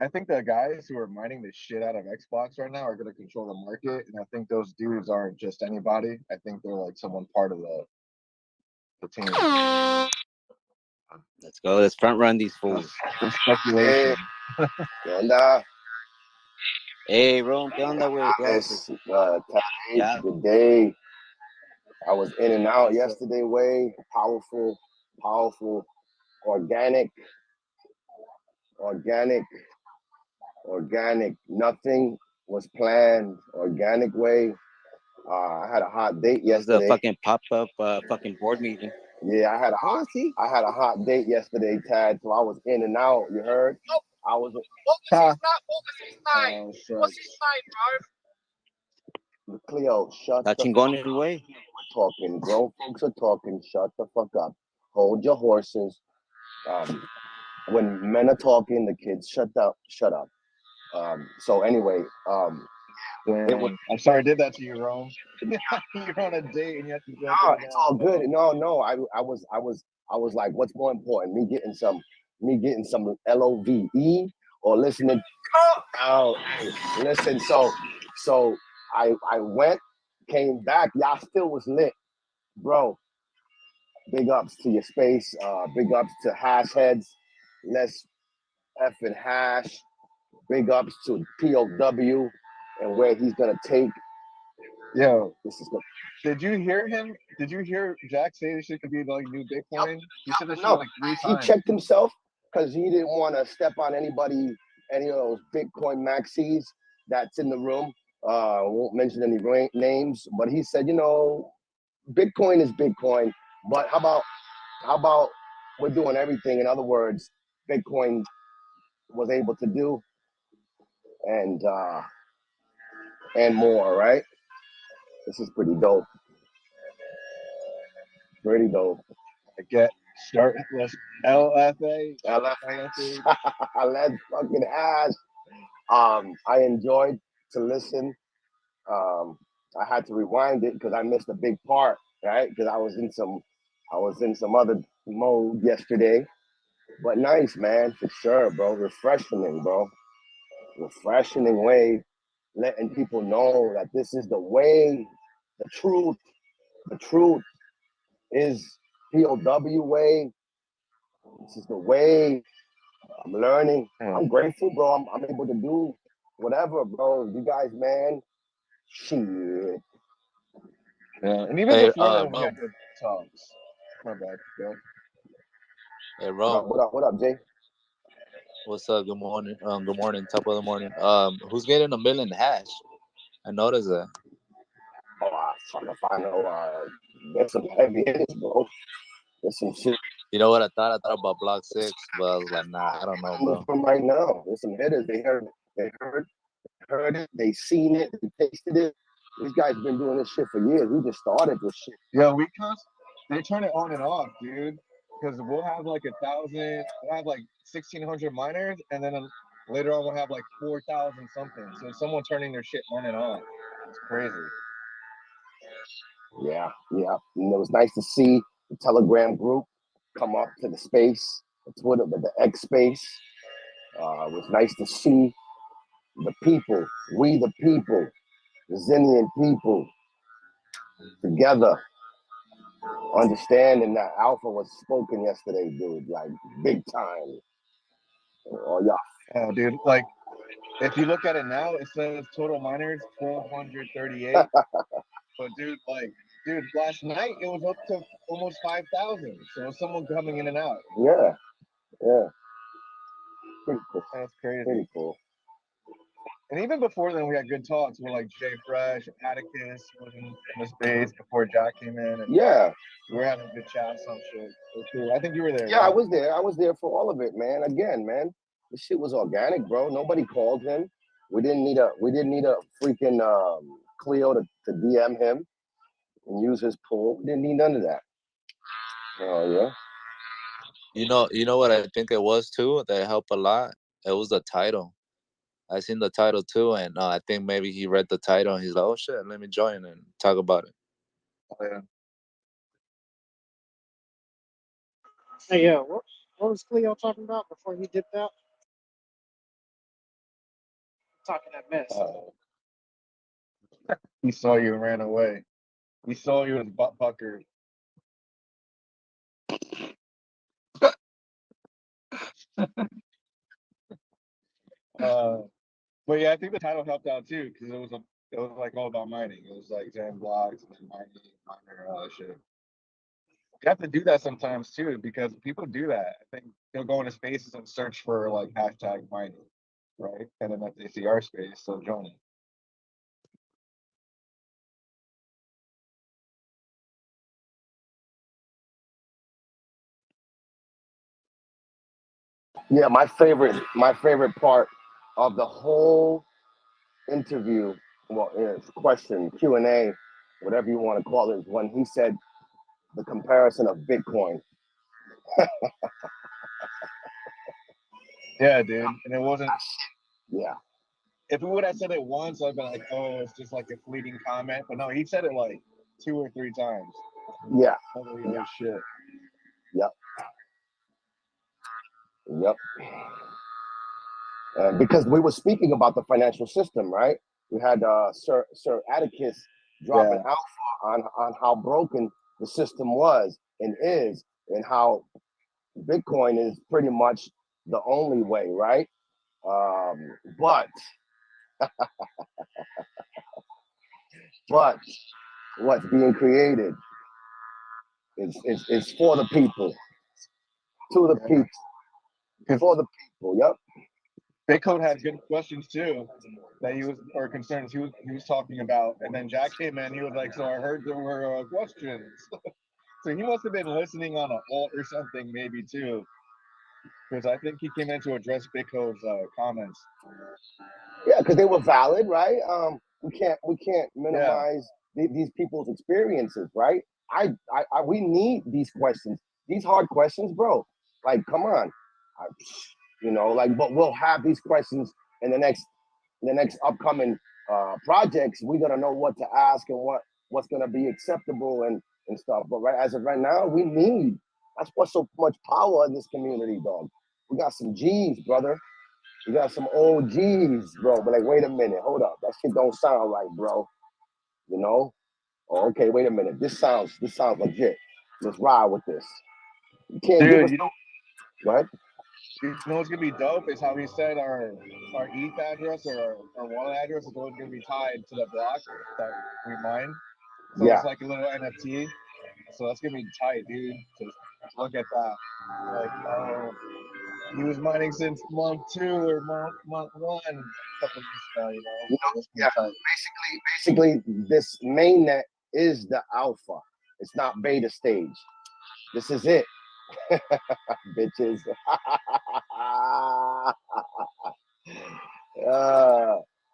I think the guys who are mining the shit out of Xbox right now are going to control the market, and I think those dudes aren't just anybody. I think they're like someone part of the team. Let's go. Let's front run these fools. That's speculation. Hey, Rome, ¿qué onda, güey? Good day. I was in and out yesterday, way powerful, organic. Nothing was planned. Organic way. I had a hot date yesterday. It was a fucking pop-up fucking board meeting. Yeah, I had a hot date yesterday, Tad. So I was in and out. You heard? I was. What was his name? What's his name, bro? Cleo, shut the fuck up. We're talking. Grown folks are talking. Shut the fuck up. Hold your horses. When men are talking, the kids shut up. So anyway, I'm sorry I did that to you, Rome. You're on a date and you have to jump. No, it's all good. No. I was like, what's more important? Me getting some LOVE or listening. Oh, listen. So I went, came back. Y'all still was lit, bro. Big ups to your space. Big ups to hash heads. Let's effing hash. Big ups to POW and where he's gonna take. Yo, this is good. Did you hear him? Did you hear Jack say this shit could be like new Bitcoin? He said this shit like 3 times. He checked himself because he didn't want to step on any of those Bitcoin maxis that's in the room. Won't mention any names, but he said, Bitcoin is Bitcoin, but how about we're doing everything? In other words, Bitcoin was able to do and more, right? This is pretty dope. Pretty dope. Let's LFA. Let's fucking hash. I enjoyed to listen. I had to rewind it because I missed a big part, right? Because I was in some other mode yesterday. But nice, man, for sure, bro. Refreshing, bro. Refreshing way, letting people know that this is the way, the truth. The truth is POW way. This is the way. I'm learning. I'm grateful, bro. I'm able to do whatever, bro. You guys, man. Shit. Yeah, and even before then, we had good talks. My bad, bro. Hey, Ron. What up, Jay? What's up? Good morning. Good morning. Top of the morning. Who's getting a million hash? I noticed that. Oh, fuck if I know. There's some heavy hitters, bro. There's some shit You know what I thought? I thought about Block 6, but I was like, nah, I don't know, bro. from right now. There's some hitters. Heard it. They seen it. They tasted it. These guys been doing this shit for years. We just started this shit. Yeah, they turn it on and off, dude. Because we'll have like 1,000, we'll have like 1,600 miners, and then later on we'll have like 4,000 something. So it's someone turning their shit on and off. It's crazy. Yeah. And it was nice to see the Telegram group come up to the space, the Twitter, the X space. It was nice to see the people, we the people, the Zenian people, together, understanding that Alpha was spoken yesterday, dude, like big time. Oh yeah. Yeah, dude. Like, if you look at it now, it says total miners 1,238. But dude, last night it was up to almost 5,000. So someone coming in and out. Yeah. Pretty cool. That's crazy. Pretty cool. And even before then, we had good talks with like Jay Fresh, Atticus was in the space before Jack came in. And Yeah. we were having good chats on shit. It was cool. I think you were there. Yeah, right? I was there. I was there for all of it, man. Again, man, this shit was organic, bro. Nobody called him. We didn't need a freaking Clio to DM him and use his pool. We didn't need none of that. Oh yeah. You know what I think it was too that helped a lot? It was the title. I seen the title too, and I think maybe he read the title and he's like, oh shit, let me join and talk about it. Oh, yeah. Hey, yeah, what was Cleo talking about before he dipped out? Talking that mess. He saw you and ran away. He saw you as butt pucker. But yeah, I think the title helped out too because it was like all about mining. It was like Zen blocks and then mining, miner, all that shit. You have to do that sometimes too because people do that. I think they'll go into spaces and search for like hashtag mining, right? And then if they see our space, they'll join it. Yeah, my favorite part of the whole interview, well, question, Q&A, whatever you want to call it, is when he said the comparison of Bitcoin. Yeah, dude. And it wasn't. Yeah. If we would have said it once, I'd be like, oh, it's just like a fleeting comment. But no, he said it like 2 or 3 times. Yeah. Holy good shit. Yep. And because we were speaking about the financial system, right? We had Sir Atticus dropping alpha on how broken the system was and is, and how Bitcoin is pretty much the only way, right? But what's being created is for the people, to the people, for the people. Yep. Bitcode had good questions too that he was, or concerns he was talking about, and then Jack came in. He was like, "So I heard there were questions." So he must have been listening on a alt or something, maybe too, because I think he came in to address Bitcode's comments. Yeah, because they were valid, right? We can't minimize these people's experiences, right? We need these questions, these hard questions, bro. Like, come on, like, but we'll have these questions in the next upcoming projects. We're gonna know what to ask and what's gonna be acceptable and stuff. But as of right now, we need. That's what's so much power in this community, dog. We got some G's, brother. You got some OGs, bro. But like, wait a minute, hold up. That shit don't sound right, bro. You know? Oh, okay, wait a minute. This sounds legit. Let's ride with this. You can't give us. Go ahead. You know what's gonna be dope is how he said our ETH address or our wallet address is always gonna be tied to the block that we mine. So it's like a little NFT. So that's gonna be tight, dude. Just look at that. Like, He was mining since month 2 or month 1, a couple months ago. You know, You so know, it's been yeah. tight. Basically, this mainnet is the alpha. It's not beta stage. This is it, bitches.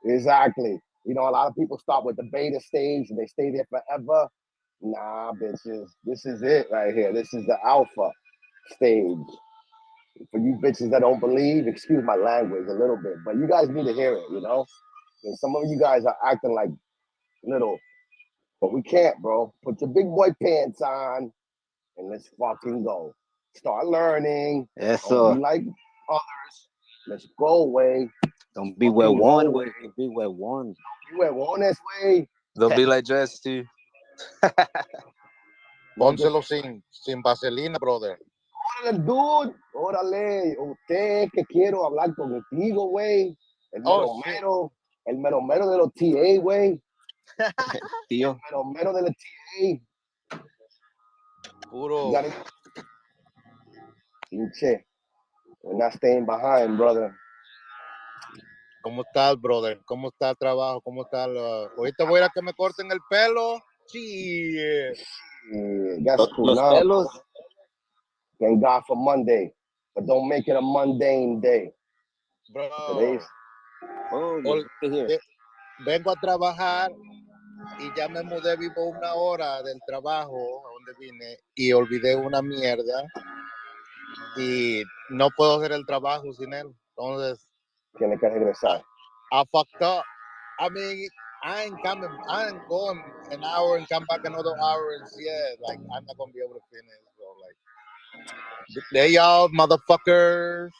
Exactly. You know, a lot of people start with the beta stage and they stay there forever. Nah, bitches. This is it right here. This is the alpha stage. For you bitches that don't believe, excuse my language a little bit, but you guys need to hear it, you know? And some of you guys are acting like little, but we can't, bro. Put your big boy pants on and let's fucking go. Start learning. Don't be Eso. like others. Let's go away. Don't be Fucking go huevón, away. güey. Don't be huevón. You went on this way. Don't be like Jess too. No dis- Pónselo sin vaselina, brother. Órale, dude. Órale. Usted que quiero hablar contigo, güey. El mero Oh, shit. mero. El mero mero de los TA, güey. Tío. El mero mero de los TA. Puro. You gotta... Pinche. We're not staying behind, brother. ¿Cómo estás, brother? ¿Cómo está el trabajo? ¿Cómo está ahorita voy a ir a que me corten el pelo? Sí. That's cool. Los Now, pelos. thank God for Monday. But don't make it a mundane day. Bro. Today's... Oh, Ol- you're here. Vengo a trabajar y ya me mudé, vivo 1 hora del trabajo a donde vine y olvidé una mierda y no puedo hacer el trabajo sin él. Entonces, Tiene que regresar. I fucked up. I mean, I ain't going an hour and come back another hour and like I'm not gonna be able to finish. So like, there y'all motherfuckers.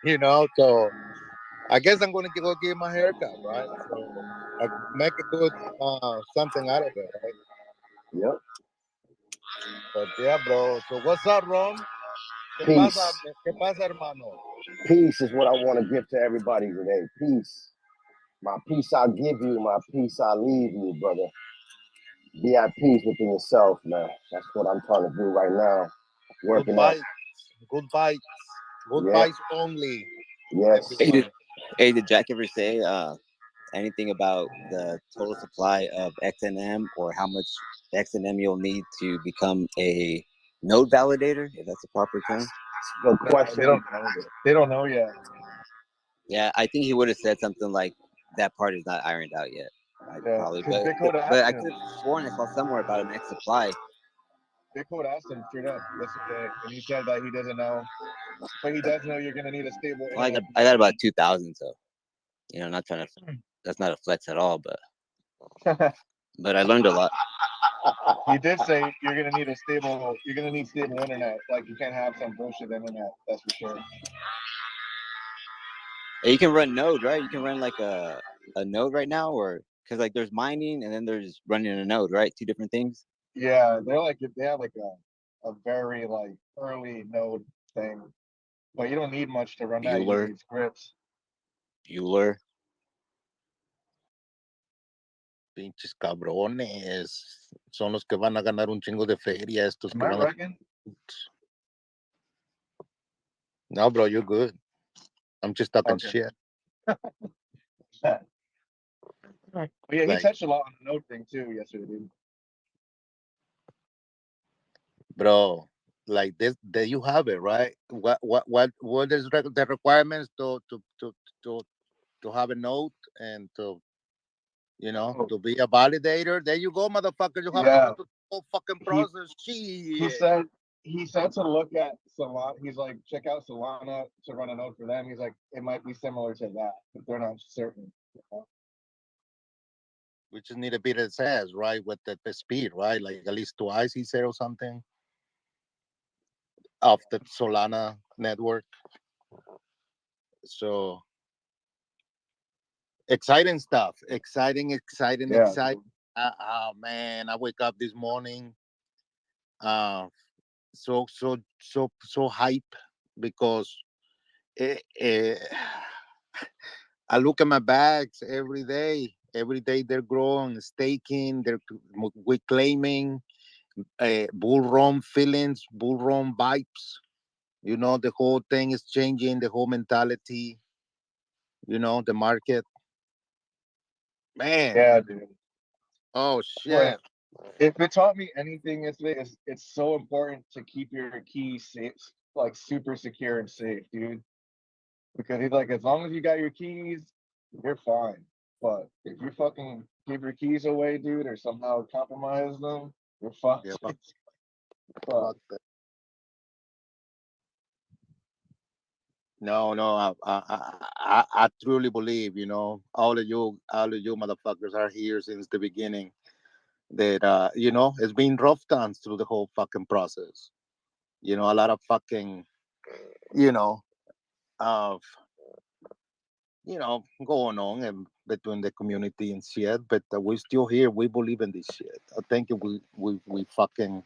You know, so I guess I'm gonna go get my haircut, right? So I make a good something out of it, right? Yep. But yeah, bro. So what's up, Ron? Peace. ¿Qué pasa, hermano? Peace is what I want to give to everybody today. Peace. My peace I'll give you, my peace I'll leave you, brother. Be at peace within yourself, man. That's what I'm trying to do right now. Working Good on. bites. Good bites. Good Yeah. bites only. Yes. Everyone. Did Jack ever say anything about the total supply of XNM or how much XNM you'll need to become a node validator, if that's a proper term? Good No, question. they don't know yet. Yeah, I think he would have said something like that part is not ironed out yet. Yeah, Probably, 'cause but Bitcode I asked could him. have sworn I saw somewhere about an X supply. Bitcode asked him straight up yesterday, and he said that he doesn't know, but he does know you're gonna need a stable Well, internet. I got about 2,000, so not trying to. That's not a flex at all, but I learned a lot. He did say you're gonna need stable internet. Like you can't have some bullshit internet. That's for sure. You can run node, right? You can run like a node right now, or because like there's mining and then there's running a node, right? Two different things. Yeah, they have like a very like early node thing, but you don't need much to run that. You just need scripts. Bueller. Pinches cabrones. Son los que van a ganar un chingo de feria. Estos que van a... No, bro, you're good. I'm just talking shit. Yeah, he touched a lot on the node thing too yesterday, dude. Bro, like this, there you have it, right? What is the requirements to have a node and to to be a validator? There you go, motherfucker. You have to go through the whole fucking process. He said to look at Solana. He's like, check out Solana to run a node for them. He's like, it might be similar to that, but they're not certain. We just need a bit of says, right? With the speed, right? Like at least twice, he said, or something of the Solana network. So exciting stuff. Exciting. Oh man, I wake up this morning. So hype because I look at my bags every day. Every day they're growing, staking, they're reclaiming bull run feelings, bull run vibes. You know, the whole thing is changing, the whole mentality, you know, the market. Man, Yeah, dude. oh But shit. if it taught me anything yesterday, it's so important to keep your keys safe, like super secure and safe, dude. Because he's like, as long as you got your keys, you're fine. But if you fucking give your keys away, dude, or somehow compromise them, you're fucked. Yeah, Fuck. fuck that. No, no, I truly believe, you know, all of you motherfuckers are here since the beginning. That you know, it's been rough times through the whole fucking process. You know, a lot of fucking, you know, of going on and between the community and shit. But we're still here. We believe in this shit. I think we fucking,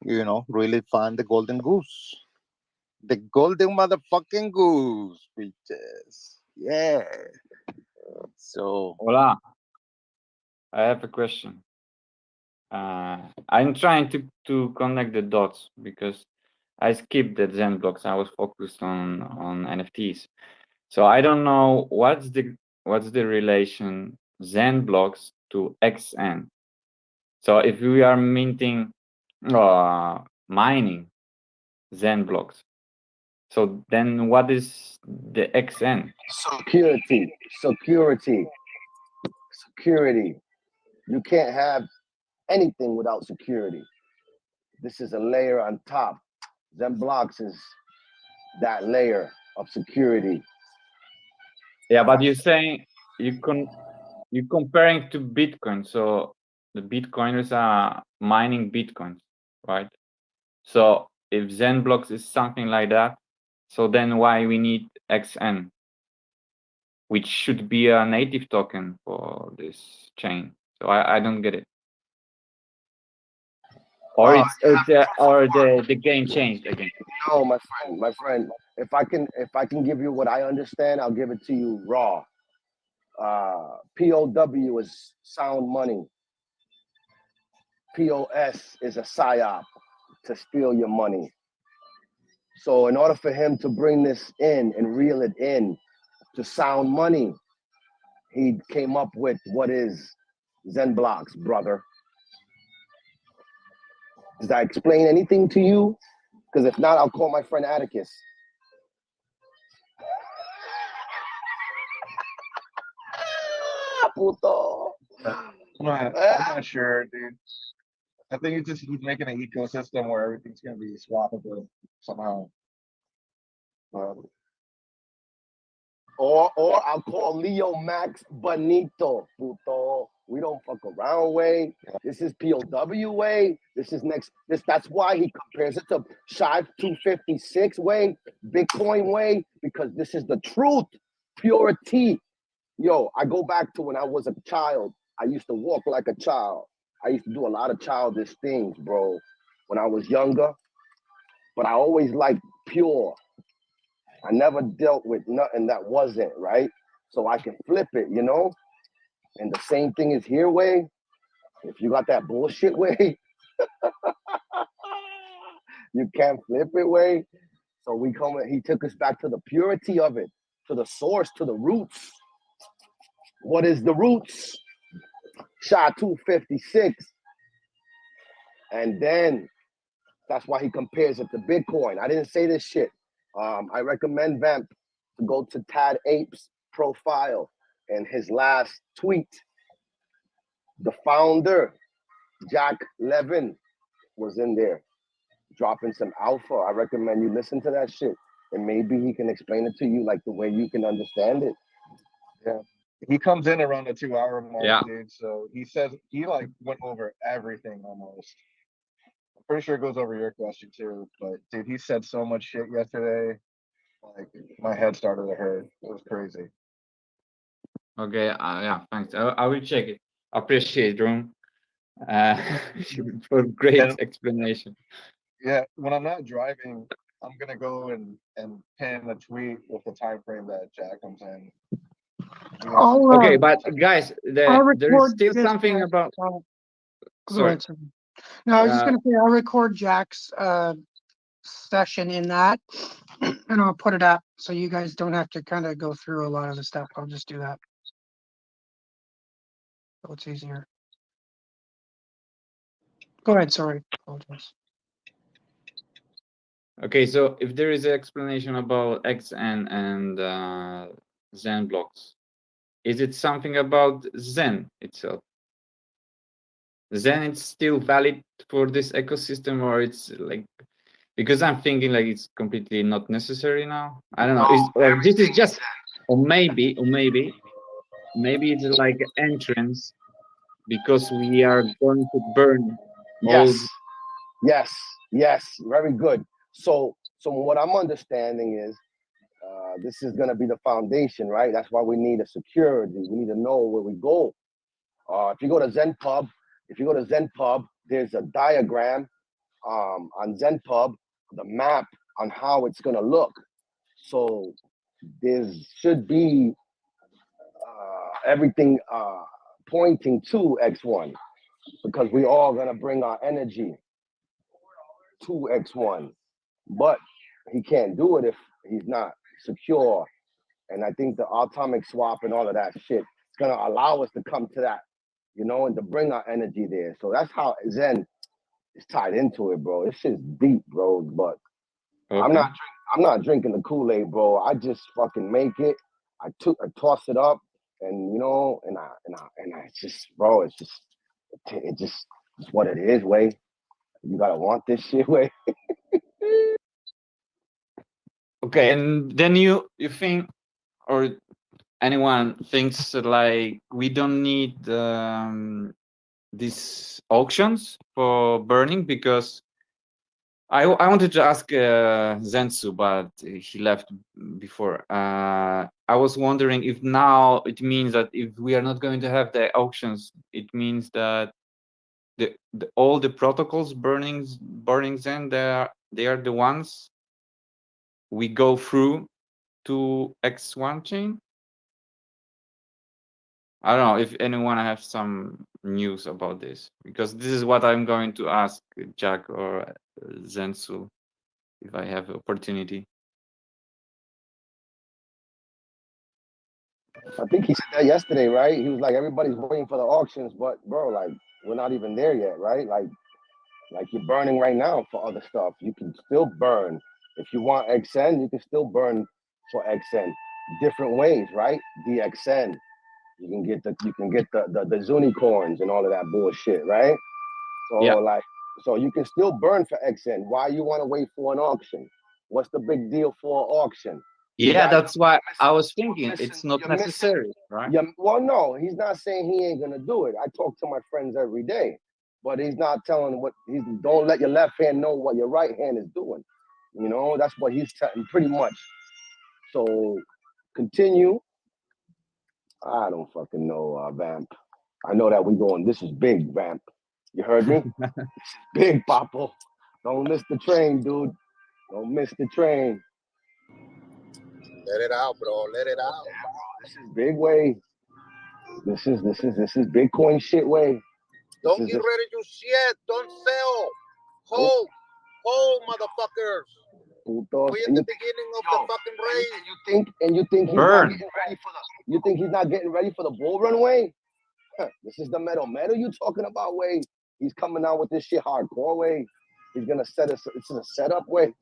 you know, really find the golden goose. The golden motherfucking goose, bitches. Yeah. So Hola, I have a question. I'm trying to connect the dots because I skipped the Zen blocks. I was focused on NFTs. So I don't know what's the relation Zen blocks to XN. So if we are mining Zen blocks, so then what is the XN? Security, security, security. You can't have anything without security. This is a layer on top. Zen blocks is that layer of security. Yeah, but you're saying you're comparing to Bitcoin. So the Bitcoiners are mining Bitcoins, right? So if Zen blocks is something like that, so then why we need XN, which should be a native token for this chain? So I don't get it. Or or the game changed again. No, my friend. If I can give you what I understand, I'll give it to you raw. POW is sound money. POS is a psyop to steal your money. So in order for him to bring this in and reel it in to sound money, he came up with what is Zen blocks, brother. Does that explain anything to you? Because if not, I'll call my friend Atticus. Puto. I'm not sure, dude. I think he's making an ecosystem where everything's gonna be swappable somehow. Or I'll call Leo Max Bonito, puto. We don't fuck around way. This is POW way. This is next. That's why he compares it to Shive 256 way, Bitcoin way, because this is the truth, purity. Yo, I go back to when I was a child. I used to walk like a child. I used to do a lot of childish things, bro, when I was younger. But I always liked pure. I never dealt with nothing that wasn't, right? So I can flip it, you know? And the same thing is here way. If you got that bullshit way, you can't flip it way. So he took us back to the purity of it, to the source, to the roots. What is the roots? SHA 256. And then that's why he compares it to Bitcoin. I didn't say this shit. I recommend Vamp to go to Tad Ape's profile and his last tweet. The founder, Jack Levin, was in there dropping some alpha. I recommend you listen to that shit. And maybe he can explain it to you like the way you can understand it. Yeah. He comes in around the 2 hour mark, Yeah. dude. So he says he like went over everything almost. I'm pretty sure it goes over your question too. But dude, he said so much shit yesterday. Like my head started to hurt. It was crazy. Okay. Yeah. Thanks. I will check it. Appreciate Room. For great explanation. Yeah, when I'm not driving, I'm gonna go and pin a tweet with the time frame that Jack comes in. Okay, but guys, I'll there is record still this, something about. Go Sorry. ahead, sorry. No, I was just gonna say I'll record Jack's session in that, and I'll put it up so you guys don't have to kind of go through a lot of the stuff. I'll just do that. So it's easier. Go ahead. Sorry. Apologize. Okay, so if there is an explanation about XN and Zen blocks, is it something about Zen itself? Zen it's still valid for this ecosystem, or it's like, because I'm thinking like it's completely not necessary now. I don't know. Or this is just, or maybe it's like an entrance because we are going to burn all. Yes, very good. So what I'm understanding is this is going to be the foundation, right? That's why we need a security. We need to know where we go. If you go to ZenPub, there's a diagram on ZenPub, the map on how it's going to look. So there should be everything pointing to X1, because we all going to bring our energy to X1. But he can't do it if he's not secure. And I think the atomic swap and all of that shit is going to allow us to come to that, you know, and to bring our energy there. So that's how Zen is tied into it, bro. This shit's deep, bro. But Okay. I'm not drinking the Kool-Aid, bro. I just fucking make it. I toss it up, and you know, and I just, bro, it's what it is, way. You gotta want this shit, way. Okay, and then you think, or anyone thinks like we don't need these auctions for burning, because I wanted to ask Zensu, but he left before. I was wondering if now it means that if we are not going to have the auctions, it means that all the protocols burning Zen, they are the ones we go through to X1 chain. I don't know if anyone has some news about this, because this is what I'm going to ask Jack or Zensu if I have opportunity. I think he said that yesterday, right? He was like, everybody's waiting for the auctions, but bro, like, we're not even there yet, right? Like you're burning right now for other stuff. You can still burn. If you want XN, you can still burn for XN. Different ways, right? DXN. You can get the unicorns and all of that bullshit, right? So Yeah. so you can still burn for XN. Why you want to wait for an auction? What's the big deal for an auction? Yeah, that's why I was thinking it's not necessary, right? Yeah, well, no, he's not saying he ain't gonna do it. I talk to my friends every day, but he's not telling don't let your left hand know what your right hand is doing. You know, that's what he's telling pretty much. So continue. I don't fucking know, Vamp. I know that we going, this is big, Vamp. You heard me? This is big, Papo. Don't miss the train, dude. Don't miss the train. Let it out, bro. Let it out. This is big way. This is Bitcoin shit way. Don't get ready to shit. Don't sell. Hold, motherfuckers. Putos. We're in the beginning of the fucking race. And you think he's Burn. not getting ready for the? You think he's not getting ready for the bull run way? This is the metal you talking about way. He's coming out with this shit hardcore way. He's gonna set us. It's a setup way.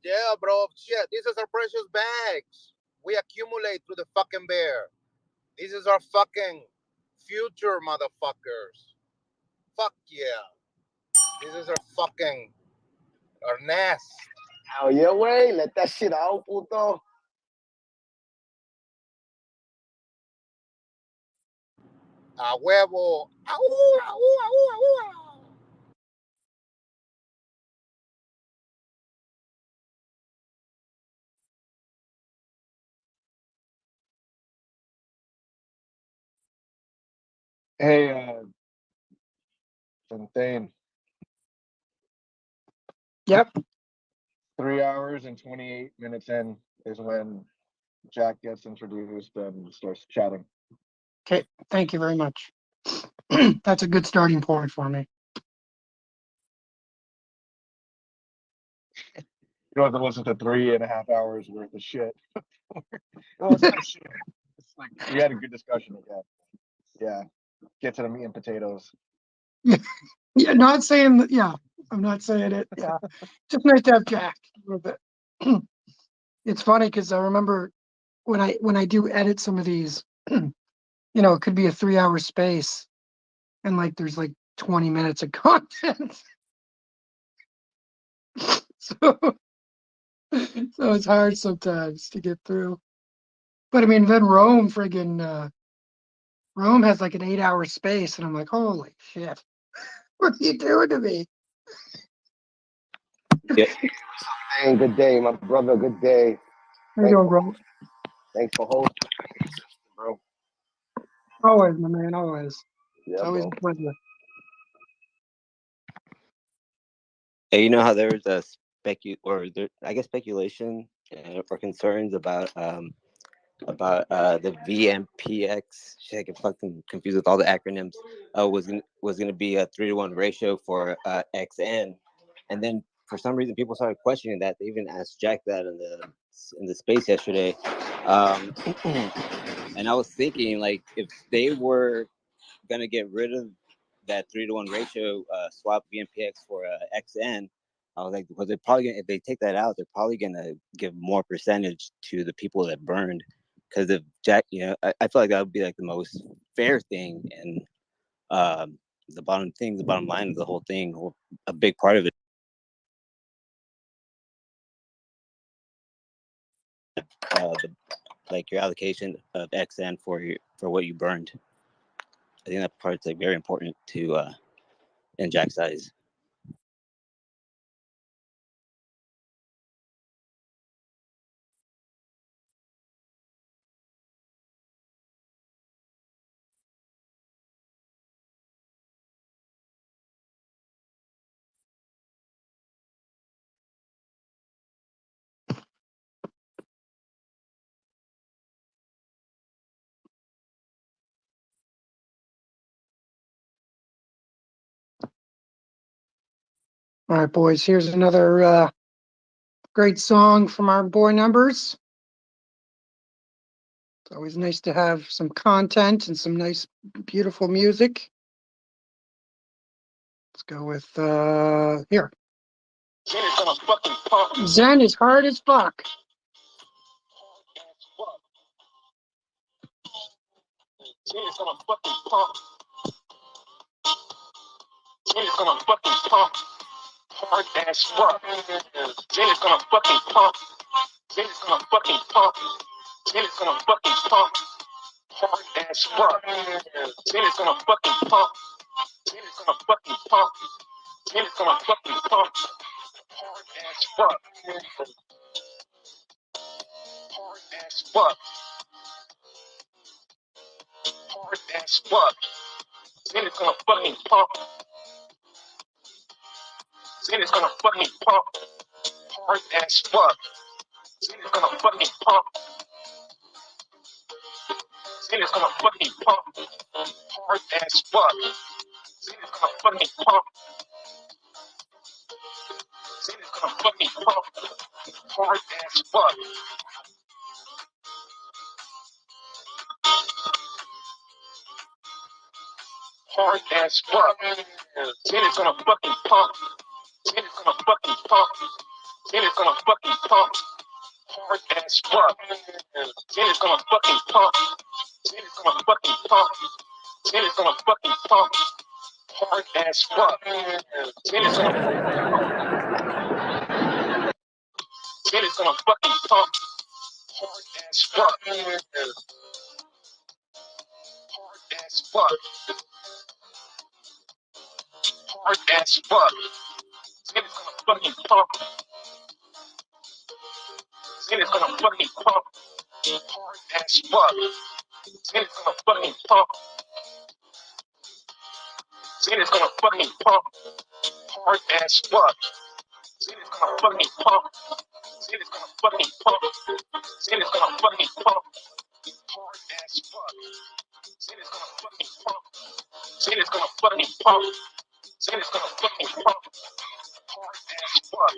Yeah, bro. Shit. These are our precious bags. We accumulate through the fucking bear. This is our fucking future, motherfuckers. Fuck yeah. This is our nest. Hell yeah, way. Let that shit out, puto. A huevo. Au, au, au, au. Hey, Fontaine, Yep. 3 hours and 28 minutes in is when Jack gets introduced and starts chatting. Okay. Thank you very much. That's a good starting point for me. You don't have to listen to 3.5 hours worth of shit. Well, it's not shit. It's like we had a good discussion again. Yeah, get to the meat and potatoes. Yeah, not saying that. Yeah, I'm not saying it. Yeah, just nice to have Jack a little bit. It's funny because I remember when I do edit some of these, it could be a 3-hour space, and like there's like 20 minutes of content. so so it's hard sometimes to get through. But I mean, then Rome has like an 8-hour space, and I'm like, holy shit, what are you doing to me? Yeah. Hey, good day, my brother. Good day. How you doing, bro? Thanks for hosting, bro. Always, my man, always. It's Yeah, always a bro. pleasure. Hey, you know how there was a I guess speculation or concerns about the VMPX. Shit, I get fucking confused with all the acronyms. Was gonna be a 3-to-1 ratio for XN, and then for some reason people started questioning that. They even asked Jack that in the space yesterday, and I was thinking like if they were gonna get rid of that 3-to-1 ratio, swap VMPX for XN. I was like, because they're probably gonna, if they take that out, they're probably gonna give more percentage to the people that burned. Because if Jack, I feel like that would be like the most fair thing, and the bottom line of the whole thing, or a big part of it, like your allocation of XN for what you burned. I think that part's like very important to in Jack's eyes. All right, boys. Here's another great song from our boy Numbers. It's always nice to have some content and some nice, beautiful music. Let's go with here. Zen is hard as fuck. It's gonna fucking pump. It's gonna fucking pump. Hard ass fuck. It's gonna fucking pump. It's gonna fucking pump. It's gonna fucking pump. Hard ass fuck. It's gonna fucking pump. It's gonna fucking pump. It's gonna fucking pump. Hard ass fuck. Hard ass fuck. Hard ass fuck. It's gonna fucking pump. It's gonna fucking pump. Hard ass fuck. It's gonna fucking pump. It's gonna fucking pump. Hard ass fuck. It's gonna fucking pump. It's gonna fucking pump. Hard ass fuck. Hard ass fuck. It's gonna fucking pump. It's gonna fucking pump. It's gonna fucking pump. Hard ass fuck. It's gonna fucking pump. It's gonna fucking pump. It's gonna fucking pump. Hard ass fuck. It's gonna fucking pump. Hard ass fuck. Hard ass fuck. Hard ass fuck. It's gonna fucking pump. It's gonna fucking pump. Hard ass fuck. It's gonna fucking pump. It's gonna fucking pump. Hard ass fuck. It's gonna fucking pump. It's gonna fucking pump. It's gonna fucking pump. Hard ass fuck. It's gonna fucking pump. It's gonna fucking pump. It's gonna fucking pump. Hard ass fuck.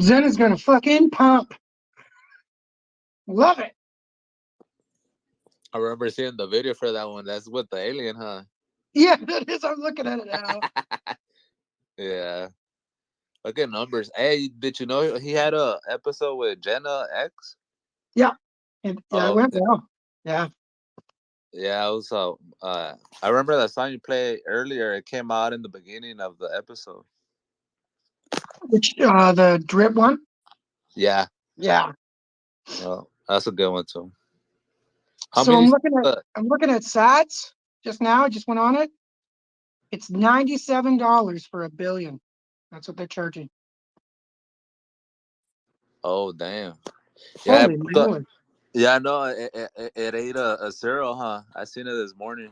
Zen is gonna fucking pump. Love it. I remember seeing the video for that one. That's with the alien, huh? Yeah, that is. I'm looking at it now. Yeah. Look at numbers. Hey, did you know he had a episode with Jenna X? Yeah. It Oh, went well. Yeah. yeah. I was. I remember that song you played earlier. It came out in the beginning of the episode. Which the drip one? Yeah. Yeah. Well, that's a good one too. How So many? I'm looking at Sats just now. I just went on it. It's $97 for a billion. That's what they're charging. Oh, damn. Yeah. Holy moly. Yeah, I know. It ate a zero, huh? I seen it this morning.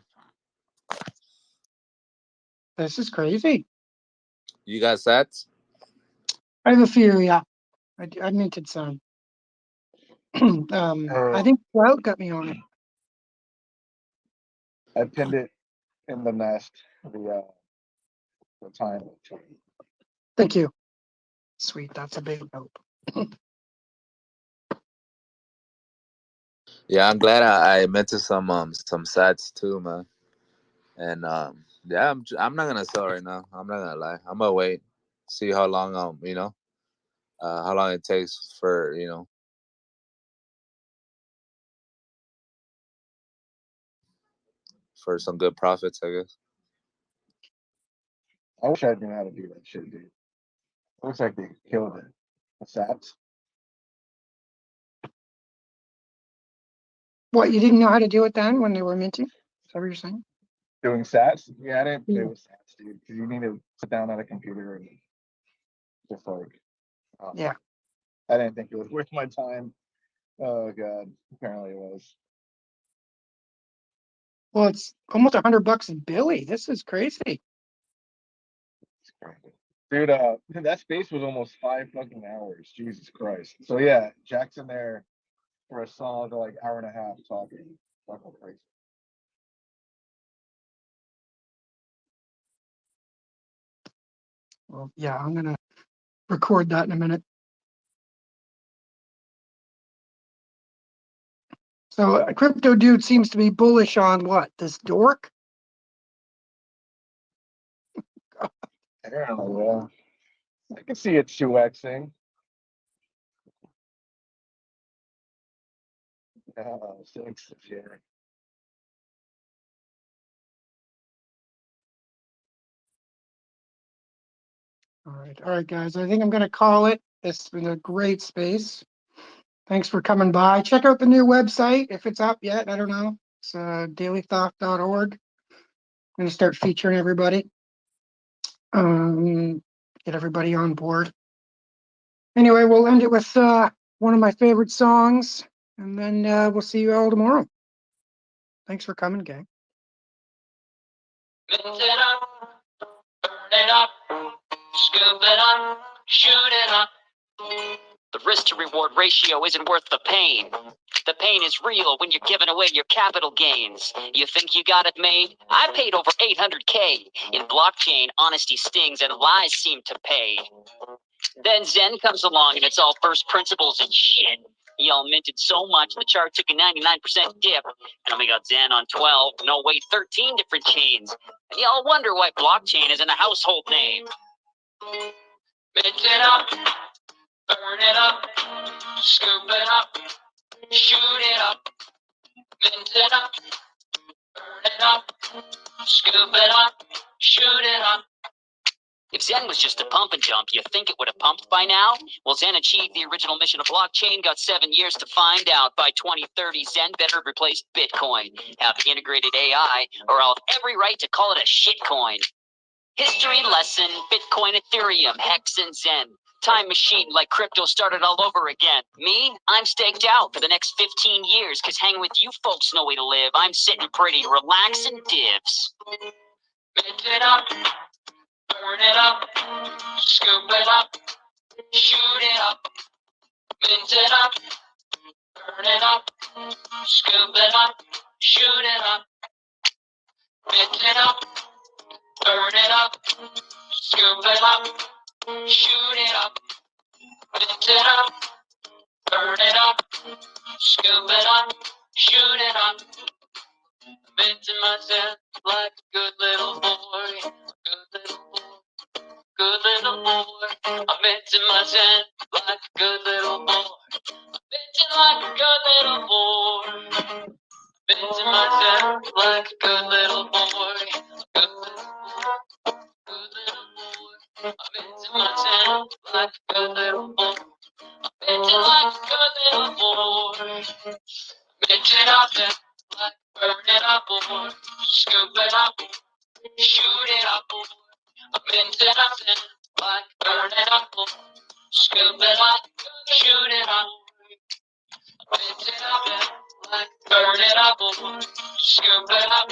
This is crazy. You got sats? I have a few, yeah. I minted some. I think Cloud got me on it. I pinned it in the nest. The time. Thank you. Sweet, that's a big help. Yeah, I'm glad I minted some sats too, man. And yeah, I'm not gonna sell right now. I'm not gonna lie. I'm gonna wait, see how long how long it takes for for some good profits, I guess. I wish I knew how to do that shit, dude. Looks like they killed it. The sats. What, you didn't know how to do it then when they were minting? Is that what you're saying? Doing sats? Yeah, I didn't play Yeah. with sats, dude. Because you need to sit down at a computer and just like. Yeah. I didn't think it was worth my time. Oh god, apparently it was. Well, it's almost $100 a Billy. This is crazy. Dude, that space was almost 5 fucking hours. Jesus Christ. So yeah, Jackson there for a solid like hour and a half talking. Fucking crazy. Well, yeah, I'm gonna record that in a minute. So a crypto dude seems to be bullish on what? This dork? Apparently, yeah. I can see it 2xing. Six, yeah. All right, guys. I think I'm gonna call it. This has been a great space. Thanks for coming by. Check out the new website if it's up yet. I don't know. It's dailythoth.org. I'm gonna start featuring everybody. Get everybody on board. Anyway, we'll end it with one of my favorite songs, and then we'll see you all tomorrow. Thanks for coming, gang. Mix it up, burn it up, scoop it up, shoot it up. The risk to reward ratio isn't worth the pain. The pain is real when you're giving away your capital gains. You think you got it made? I paid over 800K. In blockchain, honesty stings and lies seem to pay. Then Zen comes along and it's all first principles and shit. Y'all minted so much, the chart took a 99% dip. And then we got Zen on 12, no wait, 13 different chains. And y'all wonder why blockchain isn't a household name. Mint it up, burn it up, scoop it up, shoot it up. Mint it up, burn it up, scoop it up, shoot it up. If Zen was just a pump and dump, you think it would have pumped by now? Well, Zen achieved the original mission of blockchain, got 7 years to find out. By 2030, Zen better replace Bitcoin, have integrated AI, or I'll have every right to call it a shitcoin. History lesson, Bitcoin, Ethereum, Hex, and Zen. Time machine like crypto started all over again. Me? I'm staked out for the next 15 years because hanging with you folks no way to live. I'm sitting pretty, relaxing divs. Mint it up, burn it up, scoop it up, shoot it up. Mint it up, burn it up, scoop it up, shoot it up. Mint it up, burn it up, scoop it up, shoot it up. Mint it up, burn it up, scoop it up, shoot it up. Minting myself like a good little boy, good little boy, good little boy. I'm minting myself like a good little boy, minting like a good little boy. Minting myself like a good little boy, good little boy, good little boy. I'm minting myself like a good little boy, minting like a good little boy. Mint it up and like burn it up, boy. Scoop it up, shoot it up, boy. Mint it up and like burn it up, boy. Scoop it up, shoot it up. Mint it up and like burn it up, boy. Scoop it up,